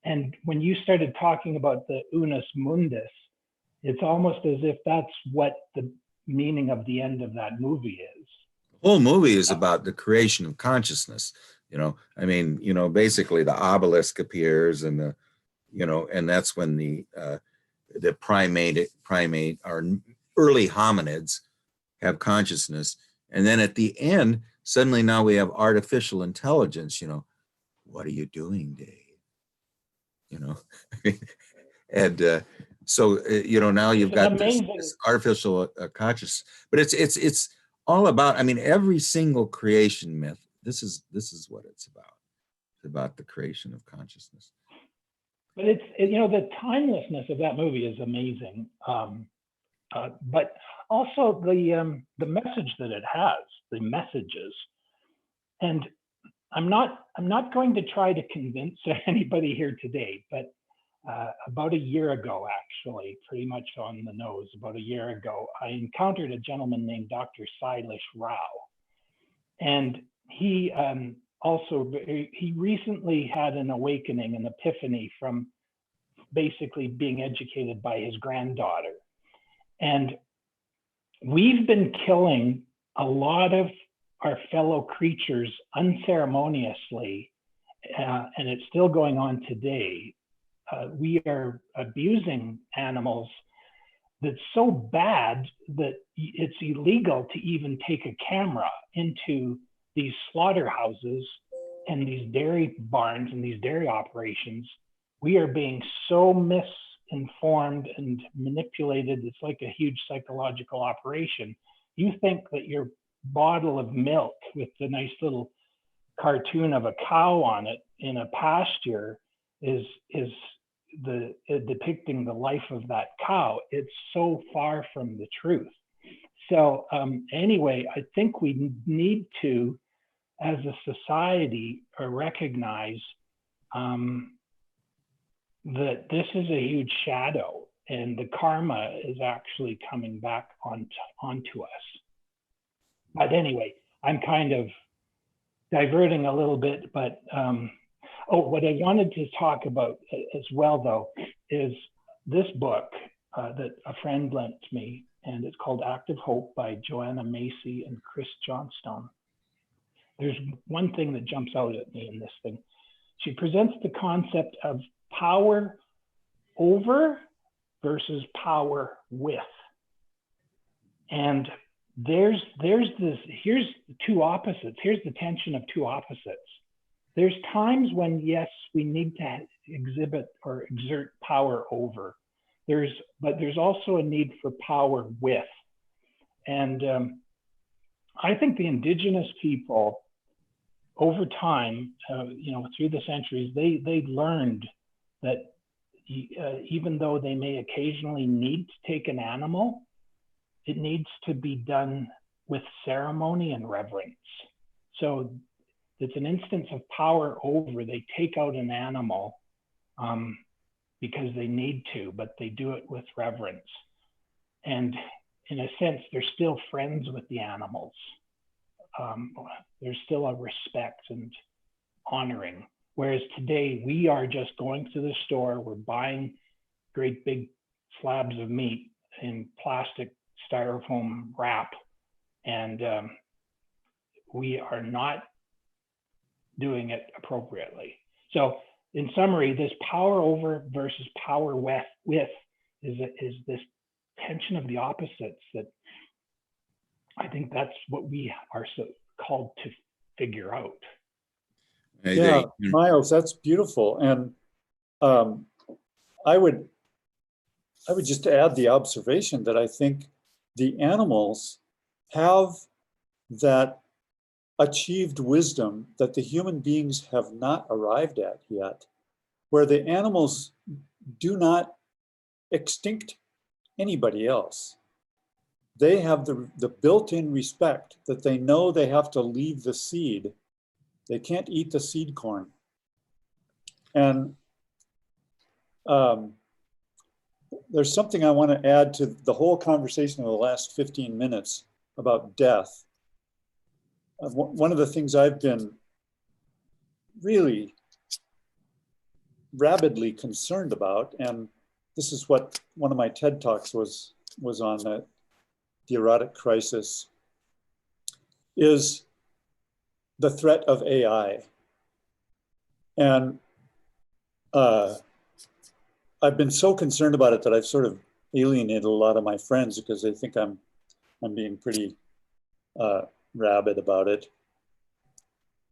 Speaker 5: And when you started talking about the unus mundus, it's almost as if that's what the meaning of the end of that movie is.
Speaker 1: The whole movie is about the creation of consciousness. You know, I mean, you know, basically the obelisk appears, and and that's when the primate or early hominids have consciousness. And then at the end, suddenly now we have artificial intelligence. You know, what are you doing, Dave? You know, and so you know, now you've got this artificial consciousness. But it's all about. I mean, every single creation myth. This is what it's about. It's about the creation of consciousness.
Speaker 5: But you know, the timelessness of that movie is amazing. But also the message that it has, the messages. And I'm not going to try to convince anybody here today, but about a year ago, actually, pretty much on the nose, about a year ago, I encountered a gentleman named Dr. Sailesh Rao. And he recently had an awakening, an epiphany from basically being educated by his granddaughter. And we've been killing a lot of our fellow creatures unceremoniously, and it's still going on today. We are abusing animals that's so bad that it's illegal to even take a camera into these slaughterhouses and these dairy barns and these dairy operations. We are being so misinformed and manipulated. It's like a huge psychological operation. You think that your bottle of milk with the nice little cartoon of a cow on it in a pasture is depicting the life of that cow, it's so far from the truth. So anyway, I think we need to, as a society, recognize that this is a huge shadow, and the karma is actually coming back onto us. But anyway, I'm kind of diverting a little bit, but what I wanted to talk about as well, though, is this book that a friend lent me, and it's called Active Hope by Joanna Macy and Chris Johnstone. There's one thing that jumps out at me in this thing. She presents the concept of power over versus power with. And here's the two opposites. Here's the tension of two opposites. There's times when, yes, we need to exhibit or exert power over. But there's also a need for power with. And I think the indigenous people, over time, through the centuries, they learned that even though they may occasionally need to take an animal, it needs to be done with ceremony and reverence. So it's an instance of power over. They take out an animal because they need to, but they do it with reverence. And in a sense, they're still friends with the animals. There's still a respect and honoring. Whereas today, we are just going to the store, we're buying great big slabs of meat in plastic styrofoam wrap, and we are not doing it appropriately. So in summary, this power over versus power with is this tension of the opposites that I think that's what we are so called to figure out.
Speaker 2: Yeah, Miles, that's beautiful. And I would just add the observation that I think the animals have that achieved wisdom that the human beings have not arrived at yet, where the animals do not extinct anybody else. They have the built-in respect that they know they have to leave the seed. They can't eat the seed corn. And there's something I want to add to the whole conversation of the last 15 minutes about death. One of the things I've been really rabidly concerned about, and this is what one of my TED Talks was on, the erotic crisis, is the threat of AI. And I've been so concerned about it that I've sort of alienated a lot of my friends because they think I'm being pretty rabid about it.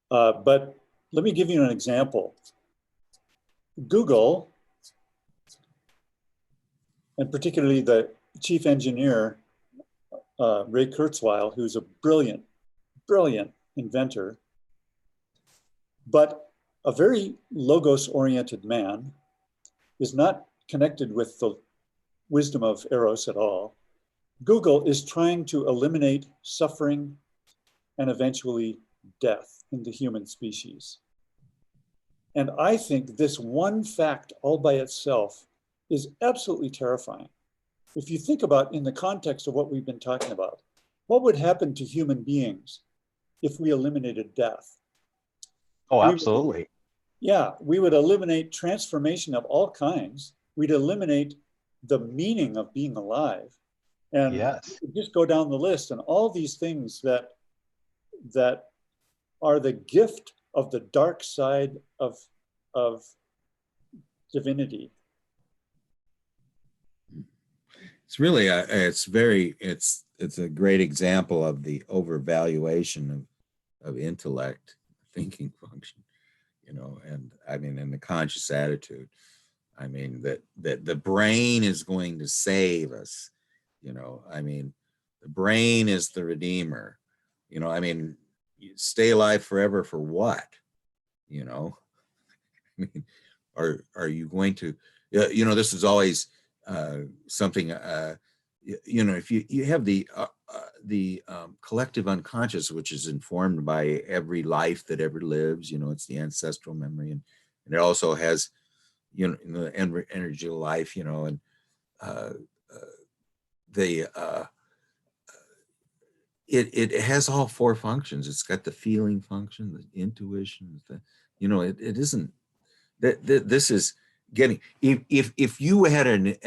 Speaker 2: But let me give you an example. Google, and particularly the chief engineer, Ray Kurzweil, who's a brilliant inventor, but a very logos-oriented man, is not connected with the wisdom of Eros at all. Google is trying to eliminate suffering and eventually death in the human species. And I think this one fact all by itself is absolutely terrifying. If you think about in the context of what we've been talking about, what would happen to human beings if we eliminated death?
Speaker 4: Oh, absolutely.
Speaker 2: We would eliminate transformation of all kinds. We'd eliminate the meaning of being alive. And
Speaker 4: yes,
Speaker 2: just go down the list, and all these things that are the gift of the dark side of divinity.
Speaker 1: It's really it's a great example of the overvaluation of intellect, thinking function, and I mean, in the conscious attitude, I mean, that the brain is going to save us, I mean, the brain is the redeemer, I mean, you stay alive forever for what, I mean, are you going to You know, this is always something, you know, if you have the collective unconscious, which is informed by every life that ever lives, you know, it's the ancestral memory, and it also has, you know, the energy of life, you know, and uh, uh, the it has all four functions. It's got the feeling function, the intuition, the, you know, it isn't that this is getting, if you had a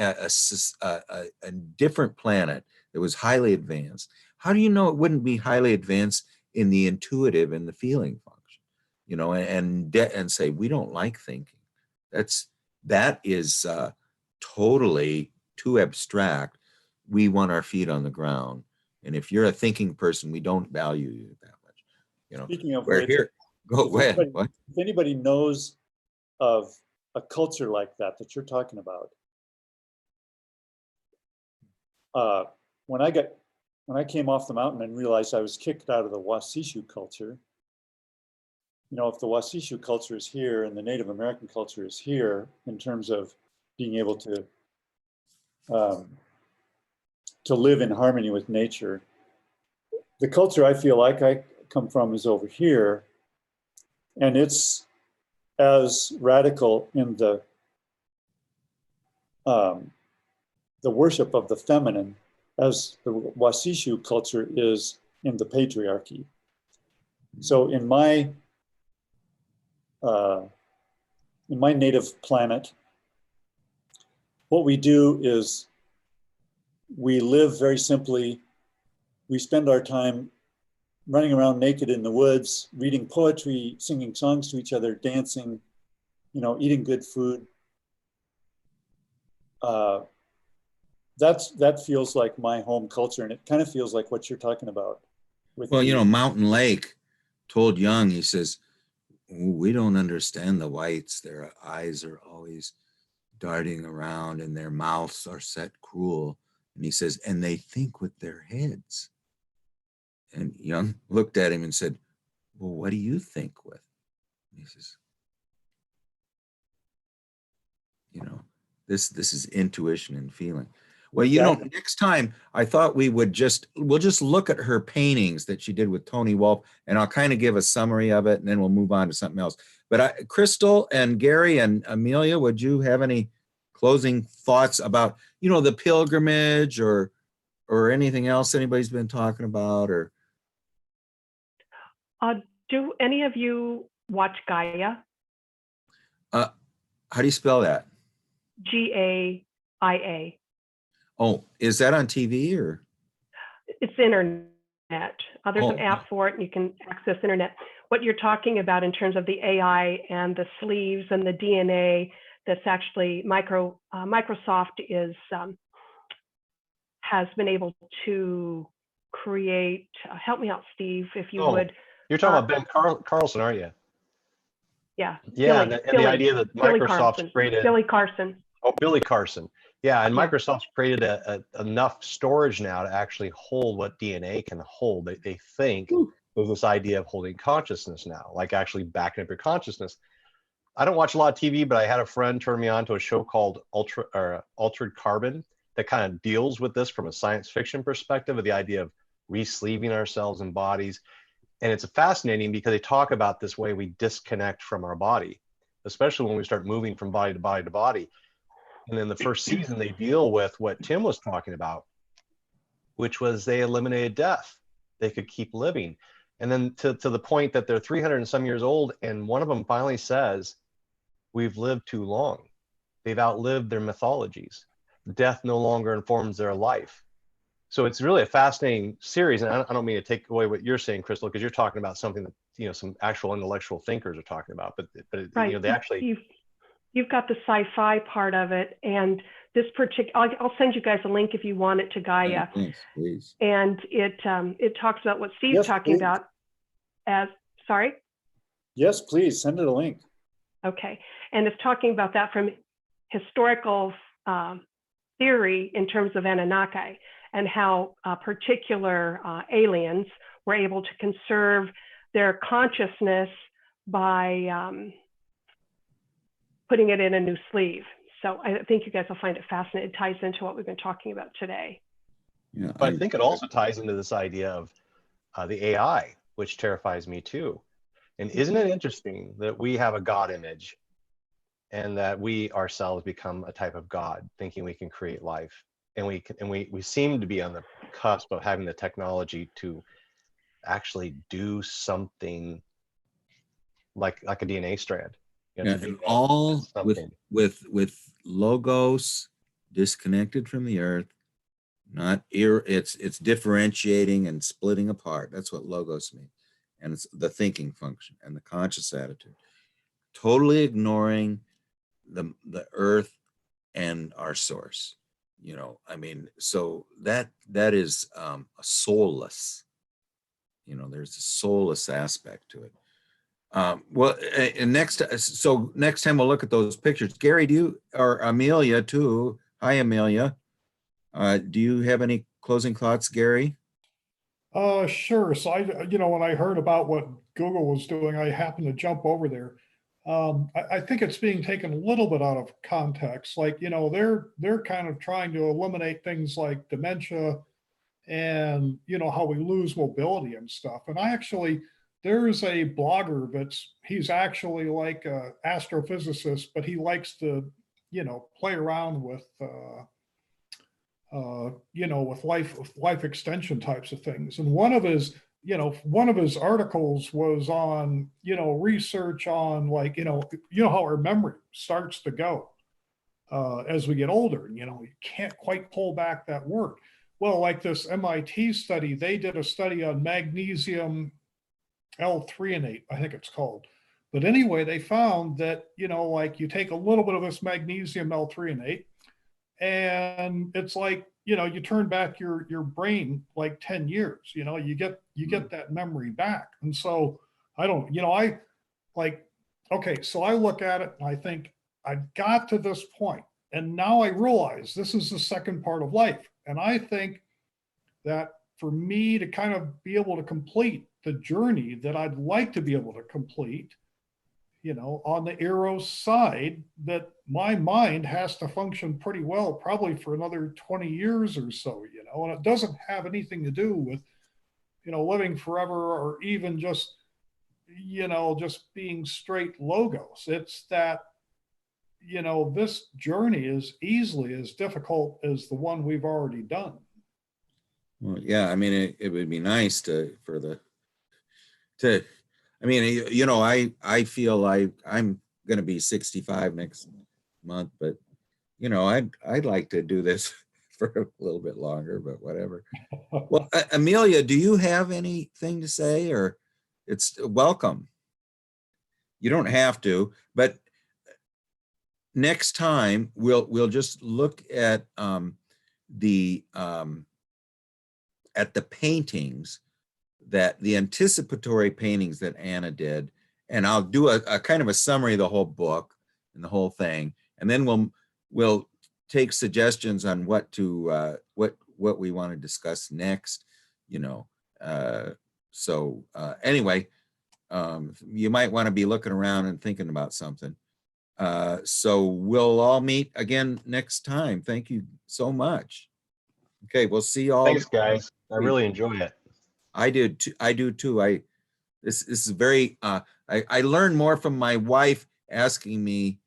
Speaker 1: different planet that was highly advanced, how do you know it wouldn't be highly advanced in the intuitive and the feeling function, you know, and say we don't like thinking. That is totally too abstract. We want our feet on the ground, and if you're a thinking person, we don't value you that much, you know.
Speaker 2: Speaking of
Speaker 1: We're
Speaker 2: which,
Speaker 1: here. Go
Speaker 2: if
Speaker 1: ahead.
Speaker 2: anybody,
Speaker 1: What?
Speaker 2: if anybody knows of a culture like that you're talking about, when I came off the mountain and realized I was kicked out of the Wasishu culture, you know, if the Wasishu culture is here and the Native American culture is here in terms of being able to live in harmony with nature, the culture I feel like I come from is over here, and it's as radical in the worship of the feminine as the Wasishu culture is in the patriarchy. So in my native planet, what we do is we live very simply. We spend our time running around naked in the woods, reading poetry, singing songs to each other, dancing, you know, eating good food. That feels like my home culture, and it kind of feels like what you're talking about.
Speaker 1: Well, you know, Mountain Lake told Young, he says, we don't understand the whites. Their eyes are always darting around and their mouths are set cruel. And he says, and they think with their heads. And Young looked at him and said, well, what do you think with? And he says, you know, this is intuition and feeling. Well, you know, next time I thought we'll just look at her paintings that she did with Tony Wolff, and I'll kind of give a summary of it, and then we'll move on to something else. But Crystal and Gary and Amelia, would you have any closing thoughts about, you know, the pilgrimage or anything else anybody's been talking about? Or
Speaker 3: do any of you watch Gaia?
Speaker 1: how do you spell that?
Speaker 3: Gaia.
Speaker 1: Oh, is that on TV or?
Speaker 3: It's internet. There's an app for it, and you can access internet. What you're talking about in terms of the AI and the sleeves and the DNA, that's actually Microsoft has been able to create. Help me out, Steve, if you would.
Speaker 4: You're talking about Ben Carlson, aren't you?
Speaker 3: Yeah.
Speaker 4: Yeah, and the idea that Microsoft's created.
Speaker 3: Billy Carson.
Speaker 4: Oh, Billy Carson. Yeah, and Microsoft's created enough storage now to actually hold what DNA can hold. They think there's this idea of holding consciousness now, like actually backing up your consciousness. I don't watch a lot of TV, but I had a friend turn me on to a show called Altered Carbon that kind of deals with this from a science fiction perspective of the idea of re-sleeving ourselves in bodies. And it's fascinating because they talk about this way we disconnect from our body, especially when we start moving from body to body to body. And in the first season, they deal with what Tim was talking about, which was they eliminated death. They could keep living. And then to the point that they're 300 and some years old, and one of them finally says, we've lived too long. They've outlived their mythologies. Death no longer informs their life. So it's really a fascinating series. And I don't mean to take away what you're saying, Crystal, because you're talking about something that, you know, some actual intellectual thinkers are talking about. But
Speaker 3: right.
Speaker 4: You know, they actually...
Speaker 3: You've got the sci-fi part of it, and this particular, I'll send you guys a link if you want it to Gaia.
Speaker 1: Yeah, thanks, please.
Speaker 3: And it talks about what Steve's talking about sorry?
Speaker 2: Yes, please, send it a link.
Speaker 3: Okay, and it's talking about that from historical theory in terms of Anunnaki and how particular aliens were able to conserve their consciousness by putting it in a new sleeve. So I think you guys will find it fascinating. It ties into what we've been talking about today.
Speaker 1: Yeah,
Speaker 4: But I think it also ties into this idea of the AI, which terrifies me too. And isn't it interesting that we have a God image and that we ourselves become a type of God, thinking we can create life? And we seem to be on the cusp of having the technology to actually do something like a DNA strand. You know,
Speaker 1: yeah,
Speaker 4: to
Speaker 1: and
Speaker 4: do
Speaker 1: all
Speaker 4: something.
Speaker 1: with logos disconnected from the earth, not it's differentiating and splitting apart. That's what logos mean. And it's the thinking function and the conscious attitude. Totally ignoring the earth and our source. You know, I mean, so that is a soulless, you know, there's a soulless aspect to it. Well, and next time we'll look at those pictures. Gary, do you, or Amelia too? Hi, Amelia. Do you have any closing thoughts, Gary?
Speaker 6: Sure. So when I heard about what Google was doing, I happened to jump over there. I think it's being taken a little bit out of context. Like, they're kind of trying to eliminate things like dementia and, how we lose mobility and stuff. And there's a blogger he's actually like a astrophysicist, but he likes to, play around with, with life extension types of things. And one of his articles was on, research on like, how our memory starts to go as we get older. You can't quite pull back that work. Well, like this MIT study, they did a study on magnesium L-threonate, I think it's called. But anyway, they found that, like you take a little bit of this magnesium L-threonate, and it's like, you turn back your brain like 10 years, you get that memory back. And so I like, okay, so I look at it and I think I got to this point, and now I realize this is the second part of life. And I think that for me to kind of be able to complete the journey that I'd like to be able to complete, on the Eros side, that my mind has to function pretty well, probably for another 20 years or so, and it doesn't have anything to do with, living forever or even just, just being straight logos. It's that, this journey is easily as difficult as the one we've already done.
Speaker 1: Well, yeah, I mean, it would be nice I mean, I feel like I'm going to be 65 next month, but I'd like to do this for a little bit longer, but whatever. Well, Amelia, do you have anything to say, or it's welcome? You don't have to, but next time we'll just look at the paintings, that the anticipatory paintings that Anna did, and I'll do a kind of a summary of the whole book and the whole thing, and then we'll take suggestions on what we want to discuss next. Anyway, you might want to be looking around and thinking about something. So we'll all meet again next time. Thank you so much. Okay, we'll see you all.
Speaker 4: Thanks, guys. I really enjoy it.
Speaker 1: I do too. This is very, I learn more from my wife asking me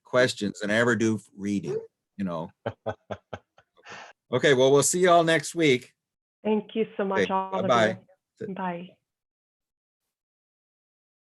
Speaker 1: questions than I ever do reading, Okay, well, we'll see you all next week.
Speaker 3: Thank you so much,
Speaker 1: Okay,
Speaker 3: all of
Speaker 1: bye-bye.
Speaker 3: you. Bye.